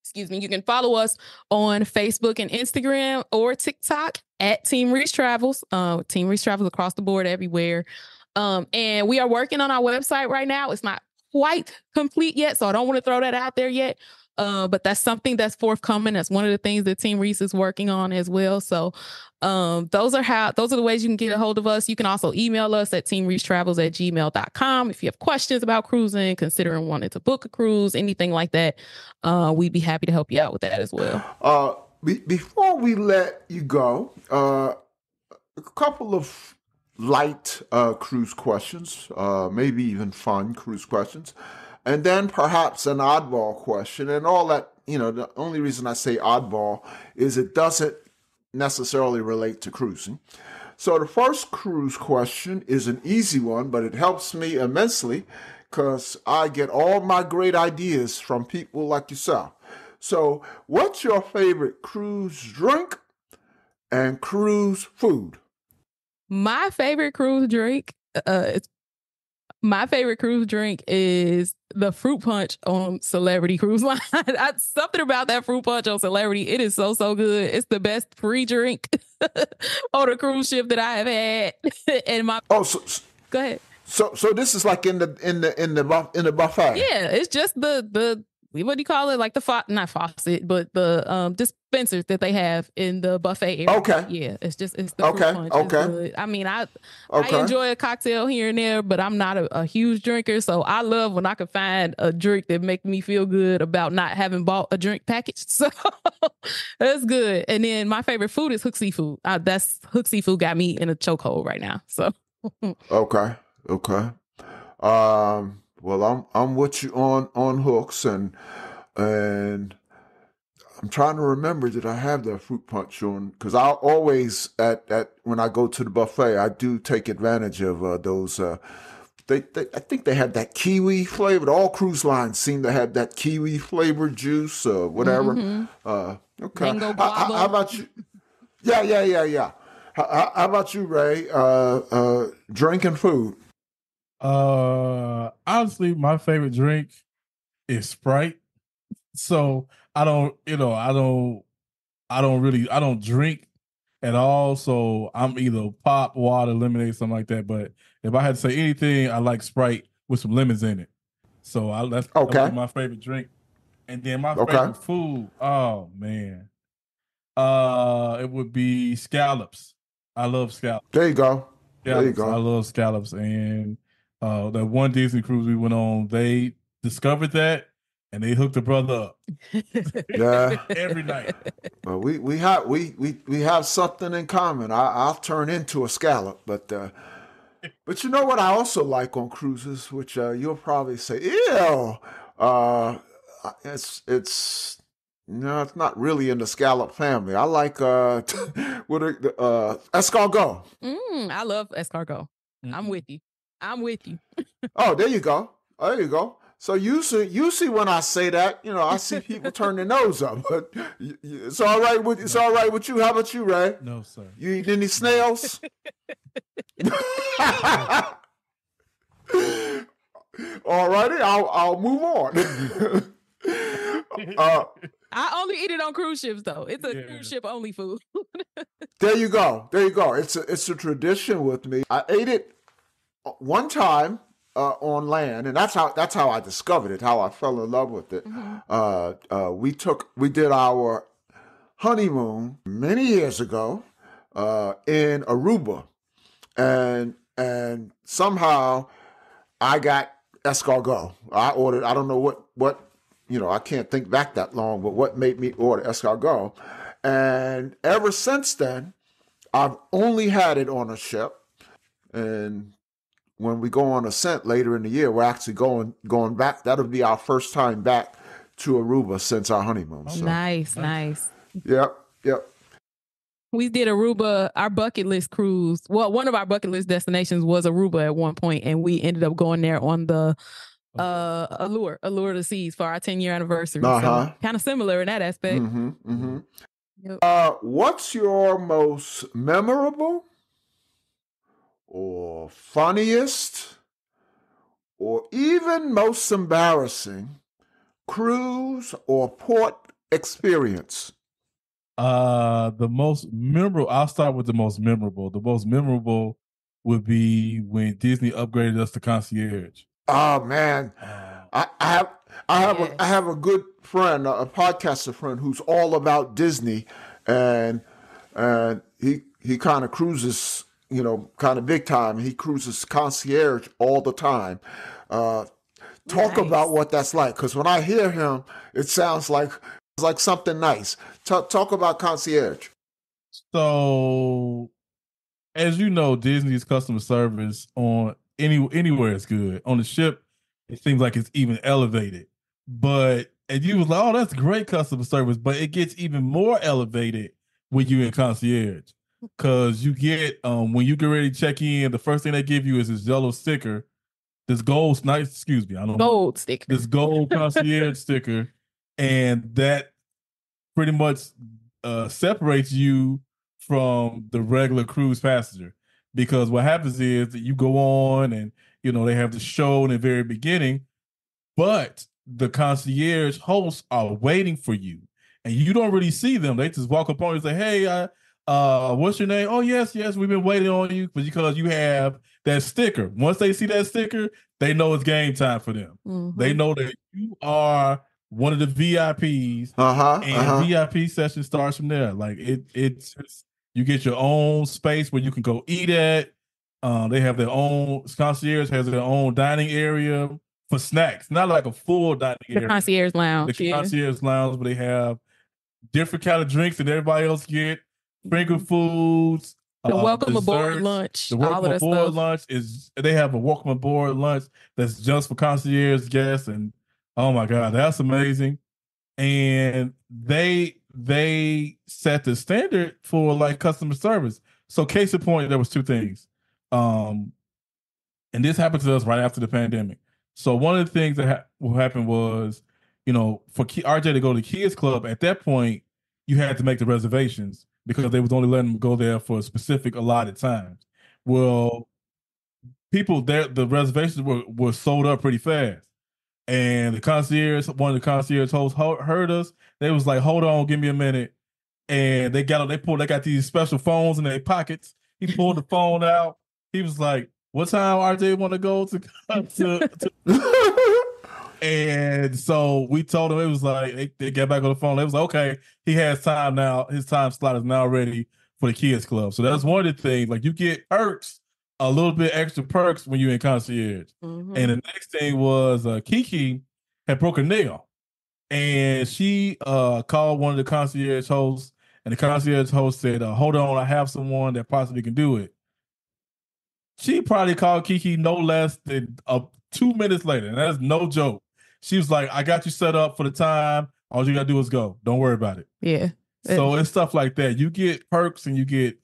Excuse me. You can follow us on Facebook and Instagram or TikTok at Team Reese Travels. Team Reese Travels across the board everywhere. And we are working on our website right now. It's not quite complete yet, so I don't want to throw that out there yet. But that's something that's forthcoming. That's one of the things that Team Reese is working on as well. So those are the ways you can get a hold of us. You can also email us at teamreachetravels@gmail.com. If you have questions about cruising, considering wanting to book a cruise, anything like that, we'd be happy to help you out with that as well. Before we let you go, a couple of light cruise questions, maybe even fun cruise questions. And then perhaps an oddball question, and all that, the only reason I say oddball is it doesn't necessarily relate to cruising. So the first cruise question is an easy one, but it helps me immensely because I get all my great ideas from people like yourself. So what's your favorite cruise drink and cruise food? My favorite cruise drink is the fruit punch on Celebrity Cruise Line. Something about that fruit punch on Celebrity. It is so good. It's the best free drink on a cruise ship that I have had. And go ahead. So this is like in the buffet. Yeah, it's just the what do you call it? Like not faucet, but the dispensers that they have in the buffet area. Okay. Yeah, it's the fruit punch. Okay. I mean, I enjoy a cocktail here and there, but I'm not a huge drinker. So I love when I can find a drink that makes me feel good about not having bought a drink package. So that's good. And then my favorite food is Hook Seafood. That's Hook Seafood got me in a chokehold right now. So Okay. Well, I'm with you on hooks, and I'm trying to remember, did I have the fruit punch on? Because I always when I go to the buffet, I do take advantage of those. I think they have that kiwi flavored. All cruise lines seem to have that kiwi flavored juice or whatever. Mm-hmm. Okay. Mango how about you? Yeah. How about you, Ray? Drink and food. honestly, my favorite drink is Sprite. So I don't, I don't drink at all. So I'm either pop, water, lemonade, something like that. But if I had to say anything, I like Sprite with some lemons in it. So that would be Okay. my favorite drink. And then my Okay. favorite food, oh man, it would be scallops. I love scallops. There you go. There you Scallops. I go. love scallops. And that one Disney cruise we went on, they discovered that and they hooked the brother up Yeah. every night. Well, we have something in common. I'll turn into a scallop, but you know what I also like on cruises, which you'll probably say, ew. Uh, it's no, it's not really in the scallop family. I like escargot. I love escargot. I'm with you. Oh, there you go. There you go. So usually when I say that, I see people turn their nose up. But it's all right with you. How about you, Ray? No, sir. You eat any snails? All righty, I'll move on. I only eat it on cruise ships, though. It's a cruise ship only food. There you go. It's a tradition with me. I ate it one time on land, and that's how I discovered it. How I fell in love with it. We did our honeymoon many years ago in Aruba, and somehow I got escargot. I ordered. I don't know what I can't think back that long, but what made me order escargot? And ever since then, I've only had it on a ship. And when we go on ascent later in the year, we're actually going back. That'll be our first time back to Aruba since our honeymoon. So. Nice. Yep. We did Aruba, our bucket list cruise. Well, one of our bucket list destinations was Aruba at one point, and we ended up going there on the Allure the Seas for our 10-year anniversary. So kind of similar in that aspect. Yep. What's your most memorable or funniest or even most embarrassing cruise or port experience? The most memorable, I'll start with the most memorable. The most memorable would be when Disney upgraded us to concierge. Oh man, I have a good friend, a podcaster friend who's all about Disney, and he kind of cruises, kind of big time. He cruises concierge all the time. Talk about what that's like, because when I hear him, it sounds like something nice. Talk about concierge. So, as you know, Disney's customer service on anywhere is good. On the ship, it seems like it's even elevated. And you was like, oh, that's great customer service, but it gets even more elevated when you're in concierge. Because you get, when you get ready to check in, the first thing they give you is this yellow sticker, this gold sticker. This gold concierge sticker. And that pretty much separates you from the regular cruise passenger. Because what happens is that you go on and, they have the show in the very beginning, but the concierge hosts are waiting for you and you don't really see them. They just walk up on you and say, hey, what's your name? Oh, yes, we've been waiting on you because you have that sticker. Once they see that sticker, they know it's game time for them. Mm-hmm. They know that you are one of the VIPs and VIP session starts from there. Like it's you get your own space where you can go eat at. They have their own, concierge has their own dining area for snacks, not like a full dining area. Concierge lounge. The concierge lounge, but they have different kind of drinks than everybody else get. Finger foods. The welcome aboard lunch. The welcome aboard lunch they have a welcome aboard lunch that's just for concierge guests. And oh my God, that's amazing. And they set the standard for like customer service. So case in point, there was two things. And this happened to us right after the pandemic. So one of the things that happened was, for RJ to go to the kids club, at that point, you had to make the reservations because they was only letting them go there for a specific allotted times. Well, people there, the reservations were sold up pretty fast. And one of the concierge hosts heard us. They was like, "Hold on, give me a minute." And they got these special phones in their pockets. He pulled the phone out. He was like, "What time RJ want to go to?" And so we told him, it was like they get back on the phone. It was like, okay, he has time now. His time slot is now ready for the kids club. So that's one of the things. Like, you get perks, a little bit extra perks when you're in concierge. Mm-hmm. And the next thing was Kiki had broke a nail, and she called one of the concierge hosts, and the concierge host said, "Hold on, I have someone that possibly can do it." She probably called Kiki no less than 2 minutes later, and that's no joke. She was like, "I got you set up for the time. All you gotta do is go. Don't worry about it." Yeah. So it's stuff like that. You get perks and you get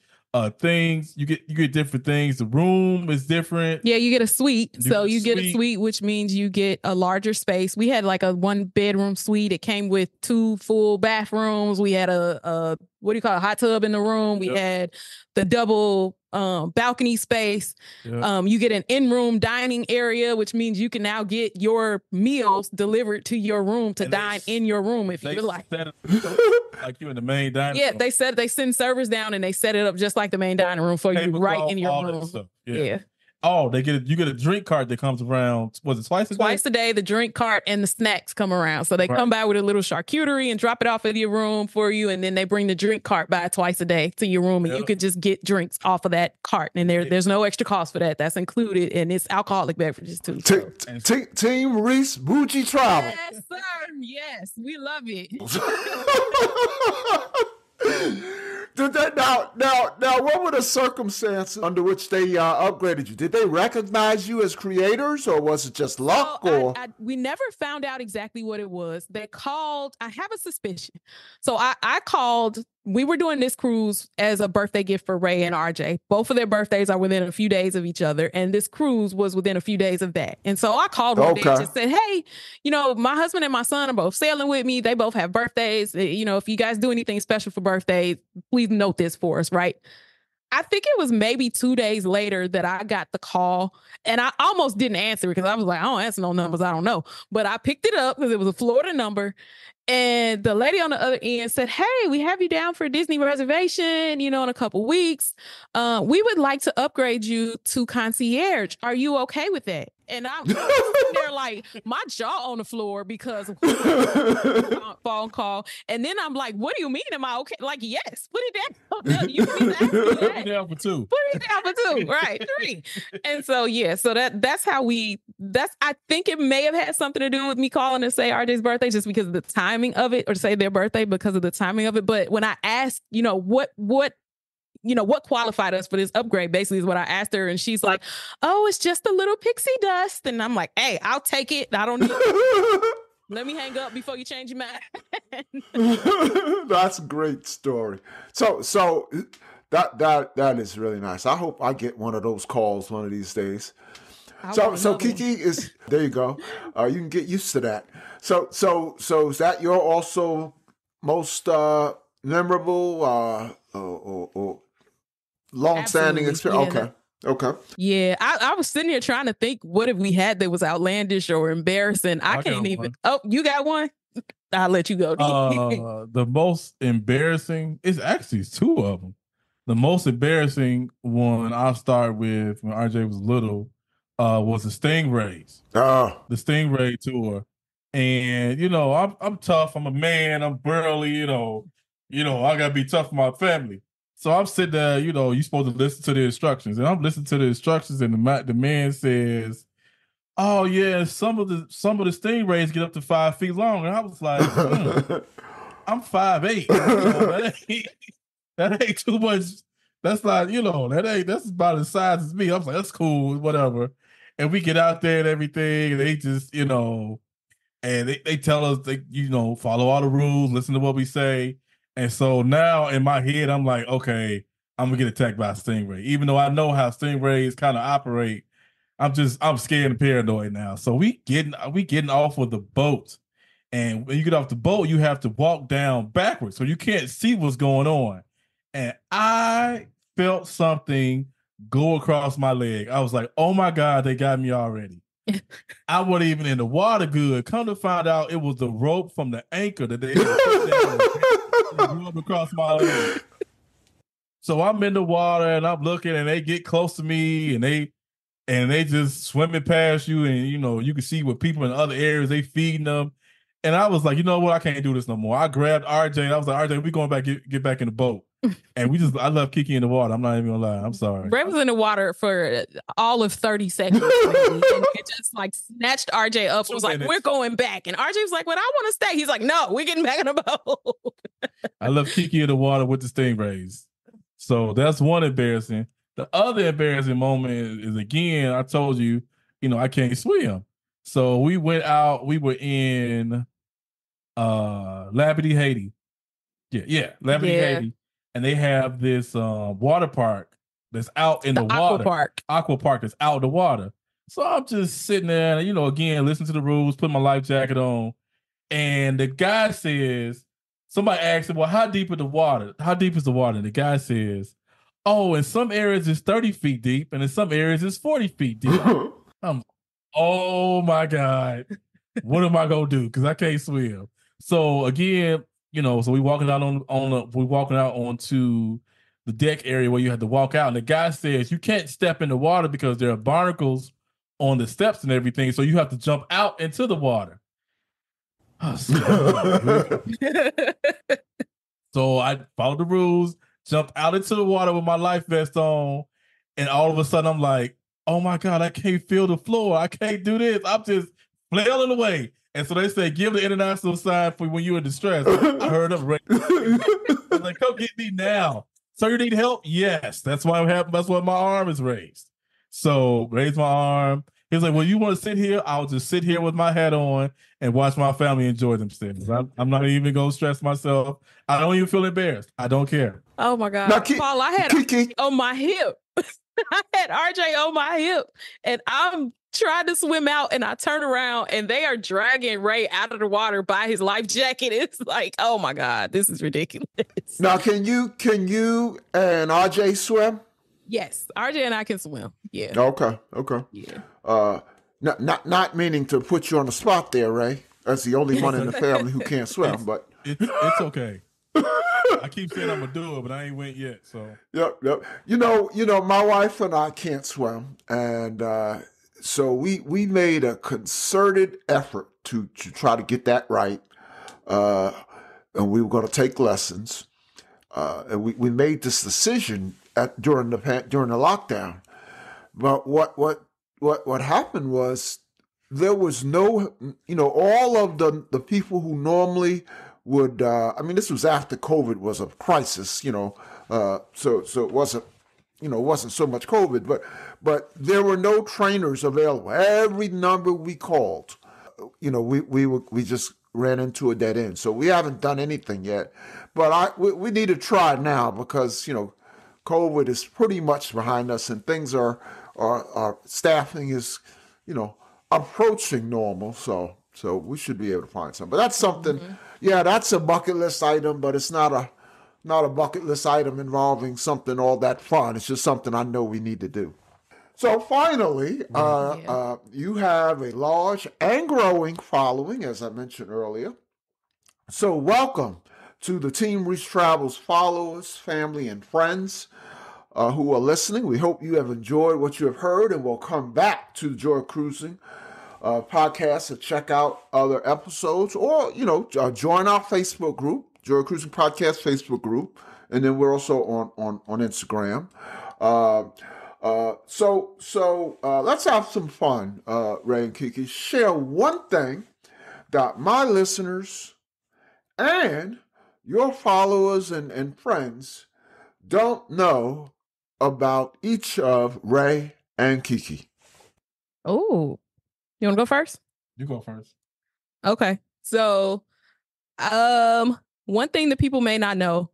things. You get different things. The room is different. Yeah, you get a suite. You get a suite, which means you get a larger space. We had like a 1-bedroom suite. It came with 2 full bathrooms. We had a hot tub in the room. We had the double balcony space. You get an in-room dining area, which means you can now get your meals delivered to your room to dine in your room if you like. Like you in the main dining room. Yeah, they send servers down and they set it up just like the main dining room for you right in your room. Yeah. Oh, you get a drink cart that comes around. Was it twice a day? Twice a day, the drink cart and the snacks come around. So they come by with a little charcuterie and drop it off at your room for you, and then they bring the drink cart by twice a day to your room, and you could just get drinks off of that cart, and there's no extra cost for that. That's included, and it's alcoholic beverages too. Team Reese Bougie Travel. Yes, sir. Yes, we love it. Now, what were the circumstances under which they upgraded you? Did they recognize you as creators, or was it just luck? We never found out exactly what it was. They called. I have a suspicion. So I called. We were doing this cruise as a birthday gift for Ray and RJ. Both of their birthdays are within a few days of each other, and this cruise was within a few days of that. And so I called one day and just said, "Hey, my husband and my son are both sailing with me. They both have birthdays. If you guys do anything special for birthdays, please note this for us, right?" I think it was maybe 2 days later that I got the call, and I almost didn't answer because I was like, I don't answer no numbers I don't know. But I picked it up because it was a Florida number. And the lady on the other end said, "Hey, we have you down for a Disney reservation, in a couple weeks. We would like to upgrade you to concierge. Are you okay with that?" And I'm sitting there like my jaw on the floor because phone call. And then I'm like, "What do you mean? Am I okay?" Like, yes, put it down. You can ask me that. Put it down for 2. Put it down for 2, right? 3. And so so that's how I think it may have had something to do with me calling to say RJ's birthday just because of the timing of it, or to say their birthday because of the timing of it. But when I asked, what qualified us for this upgrade, basically is what I asked her. And she's like, "Oh, it's just a little pixie dust." And I'm like, "Hey, I'll take it. I don't need it. Let me hang up before you change your mind." That's a great story. So that is really nice. I hope I get one of those calls one of these days. So Kiki is there. You go. You can get used to that. So is that your also most memorable or long-standing experience? Yeah. Okay. Yeah, I was sitting here trying to think, what if we had that was outlandish or embarrassing? I can't even. One. Oh, you got one? I'll let you go. The most embarrassing is actually 2 of them. The most embarrassing one I'll start with when RJ was little was the Stingrays. The Stingray tour. And, I'm tough. I'm a man. I'm burly, I got to be tough for my family. So I'm sitting there, you're supposed to listen to the instructions. And I'm listening to the instructions, and the man says, "Oh, yeah, some of the Stingrays get up to 5 feet long." And I was like, I'm 5'8". That ain't too much. That's not, that's about as size as me. I was like, that's cool, whatever. And we get out there and everything, and they just, and they tell us, follow all the rules, listen to what we say. And so now in my head, I'm like, okay, I'm gonna get attacked by a stingray. Even though I know how stingrays kind of operate, I'm scared and paranoid now. So we getting off of the boat. And when you get off the boat, you have to walk down backwards. So you can't see what's going on. And I felt something go across my leg. I was like, oh my God, they got me already. I wasn't even in the water good. Come to find out, it was the rope from the anchor that they had put down and rubbed across my leg. So I'm in the water and I'm looking, and they get close to me, and they just swimming past you, and you can see what people in other areas they feeding them. And I was like, you know what? I can't do this no more. I grabbed RJ and I was like, RJ, we going back, get back in the boat. And I love Kiki in the water. I'm not even gonna lie. I'm sorry. Ray was in the water for all of 30 seconds. And it just like snatched RJ up. It was like, we're going back. And RJ was like, well, I want to stay. He's like, no, we're getting back in the boat. I love Kiki in the water with the stingrays. So that's one embarrassing. The other embarrassing moment is again, I told you, I can't swim. So we went out, we were in Labadee, Haiti. Yeah, Labadee, Haiti. And they have this water park that's out in the water. Aqua park that's out in the water. So I'm just sitting there, and, again, listening to the rules, put my life jacket on. And the guy says, somebody asked him, well, how deep is the water? How deep is the water? And the guy says, oh, in some areas it's 30 feet deep, and in some areas it's 40 feet deep. Oh my God. What am I gonna do? Because I can't swim. So again, so we walking out onto the deck area where you had to walk out, and the guy says you can't step in the water because there are barnacles on the steps and everything, so you have to jump out into the water. So I followed the rules, jumped out into the water with my life vest on, and all of a sudden I'm like, oh my God, I can't feel the floor. I can't do this. I'm just flailing away. And so they say, give the international sign for when you're in distress. I heard them. I was like, come get me now. Sir, you need help? Yes. That's why my arm is raised. So raise my arm. He was like, well, you want to sit here? I'll just sit here with my hat on and watch my family enjoy themselves. I'm not even going to stress myself. I don't even feel embarrassed. I don't care. Oh my God. Now, Paul, I had RJ on my hip. I had RJ on my hip, and I'm trying to swim out, and I turn around and they are dragging Ray out of the water by his life jacket. It's like, oh my God, this is ridiculous. Now, can you and RJ swim? Yes, RJ and I can swim. Yeah. Okay. Yeah. Not meaning to put you on the spot there, Ray. That's the only one in the family who can't swim, but it's okay. I keep saying I'm gonna do it, but I ain't went yet. So yep. You know, my wife and I can't swim, and so we made a concerted effort to try to get that right, and we were going to take lessons, and we made this decision during the lockdown. But what happened was there was no, all of the people who normally would, this was after COVID was a crisis, so it wasn't, wasn't so much COVID, but there were no trainers available. Every number we called, we just ran into a dead end. So we haven't done anything yet, but we need to try now because, COVID is pretty much behind us, and things are staffing is, approaching normal. So we should be able to find something. But that's something, that's a bucket list item, but it's not a bucket list item involving something all that fun. It's just something I know we need to do. So finally, you have a large and growing following, as I mentioned earlier. So welcome to the Team Reese Travels followers, family, and friends who are listening. We hope you have enjoyed what you have heard and will come back to the Joy of Cruising podcast to check out other episodes, or join our Facebook group, Joy of Cruising Podcast Facebook group, and then we're also on Instagram. So let's have some fun, Ray and Kiki. Share one thing that my listeners and your followers and friends don't know about each of Ray and Kiki. Oh, you want to go first? You go first. Okay. So, one thing that people may not know,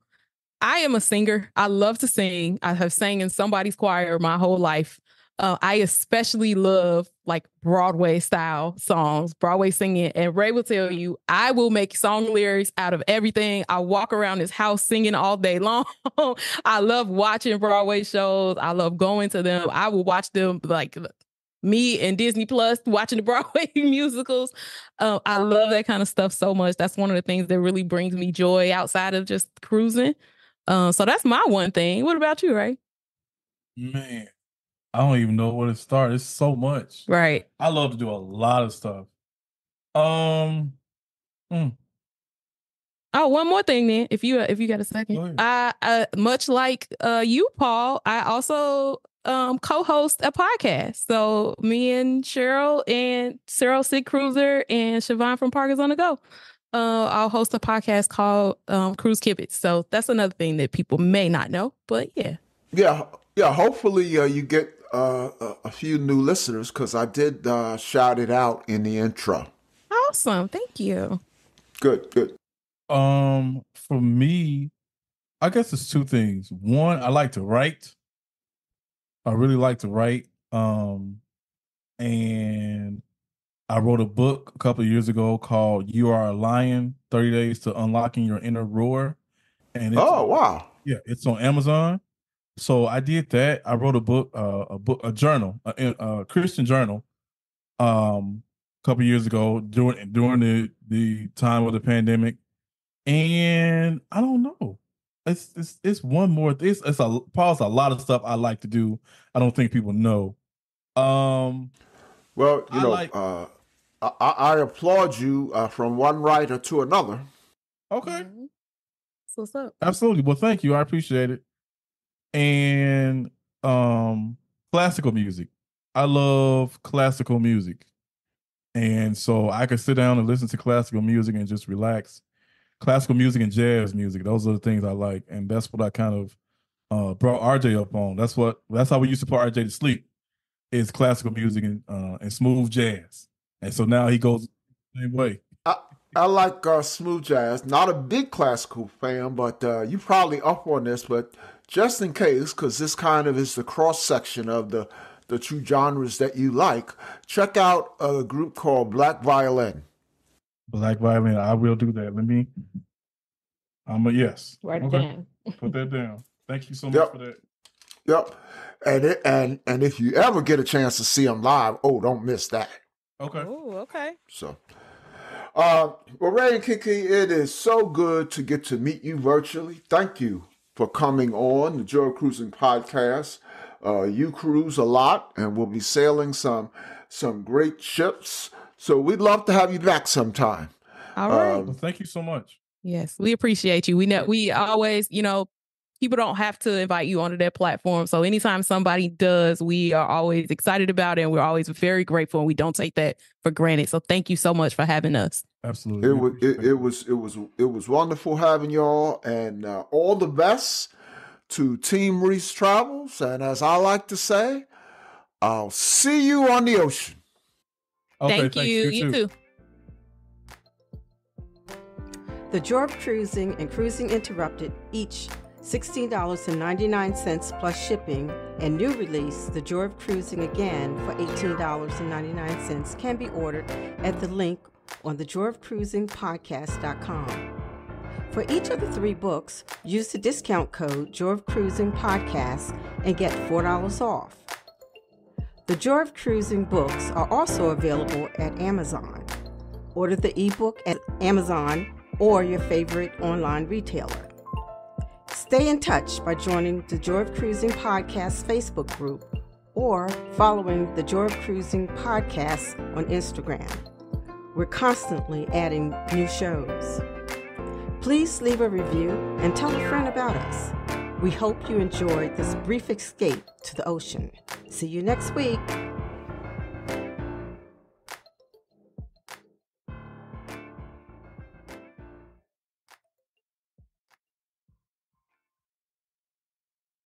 I am a singer. I love to sing. I have sang in somebody's choir my whole life. I especially love like Broadway style songs, Broadway singing. And Ray will tell you, I will make song lyrics out of everything. I walk around this house singing all day long. I love watching Broadway shows. I love going to them. I will watch them like me and Disney Plus watching the Broadway musicals. I love that kind of stuff so much. That's one of the things that really brings me joy outside of just cruising. So that's my one thing. What about you, Ray? Man, I don't even know where to start. It's so much. Right. I love to do a lot of stuff. Oh, one more thing then, if you got a second. I much like you, Paul, I also co-host a podcast. So me and Cheryl Sig Cruiser and Siobhan from Parkers on the Go. I'll host a podcast called Cruise Kibbits. So that's another thing that people may not know, but yeah. Yeah. Hopefully you get a few new listeners, because I did shout it out in the intro. Awesome. Thank you. Good. For me, I guess it's two things. One, I like to write. I really like to write. And I wrote a book a couple of years ago called "You Are a Lion: 30 Days to Unlocking Your Inner Roar." And wow. Yeah, it's on Amazon. So I did that. I wrote a journal, a Christian journal, a couple of years ago during the time of the pandemic. And I don't know. It's one more. It's a lot of stuff I like to do. I don't think people know. Well, I applaud you from one writer to another. Okay. So what's up? Absolutely. Well, thank you. I appreciate it. And classical music. I love classical music. And so I could sit down and listen to classical music and just relax. Classical music and jazz music. Those are the things I like. And that's what I kind of brought RJ up on. That's how we used to put RJ to sleep, is classical music and smooth jazz. And so now he goes the same way. I like smooth jazz. Not a big classical fan, but you probably up on this, but just in case, because this kind of is the cross-section of the two genres that you like, check out a group called Black Violin. Black Violin. I will do that. Yes. Write it down. Put that down. Thank you so much for that. Yep. And if you ever get a chance to see them live, don't miss that. Okay. Oh, okay. So, well, Ray and Kiki, it is so good to get to meet you virtually. Thank you for coming on the Joy Cruising Podcast. You cruise a lot, and we'll be sailing some great ships. So we'd love to have you back sometime. All right. Well, thank you so much. Yes, we appreciate you. We know we always, people don't have to invite you onto their platform. So anytime somebody does, we are always excited about it, and we're always very grateful, and we don't take that for granted. So thank you so much for having us. Absolutely. It was wonderful having y'all, and all the best to Team Reese Travels. And as I like to say, I'll see you on the ocean. Okay, thank you. You too. The Joy of Cruising and Cruising Interrupted, each $16.99 plus shipping, and new release, The Joy of Cruising Again, for $18.99, can be ordered at the link on thejoyofcruisingpodcast.com. For each of the 3 books, use the discount code Joy of Cruising Podcast and get $4 off. The Joy of Cruising books are also available at Amazon. Order the ebook at Amazon or your favorite online retailer. Stay in touch by joining the Joy of Cruising Podcast Facebook group or following the Joy of Cruising Podcast on Instagram. We're constantly adding new shows. Please leave a review and tell a friend about us. We hope you enjoyed this brief escape to the ocean. See you next week.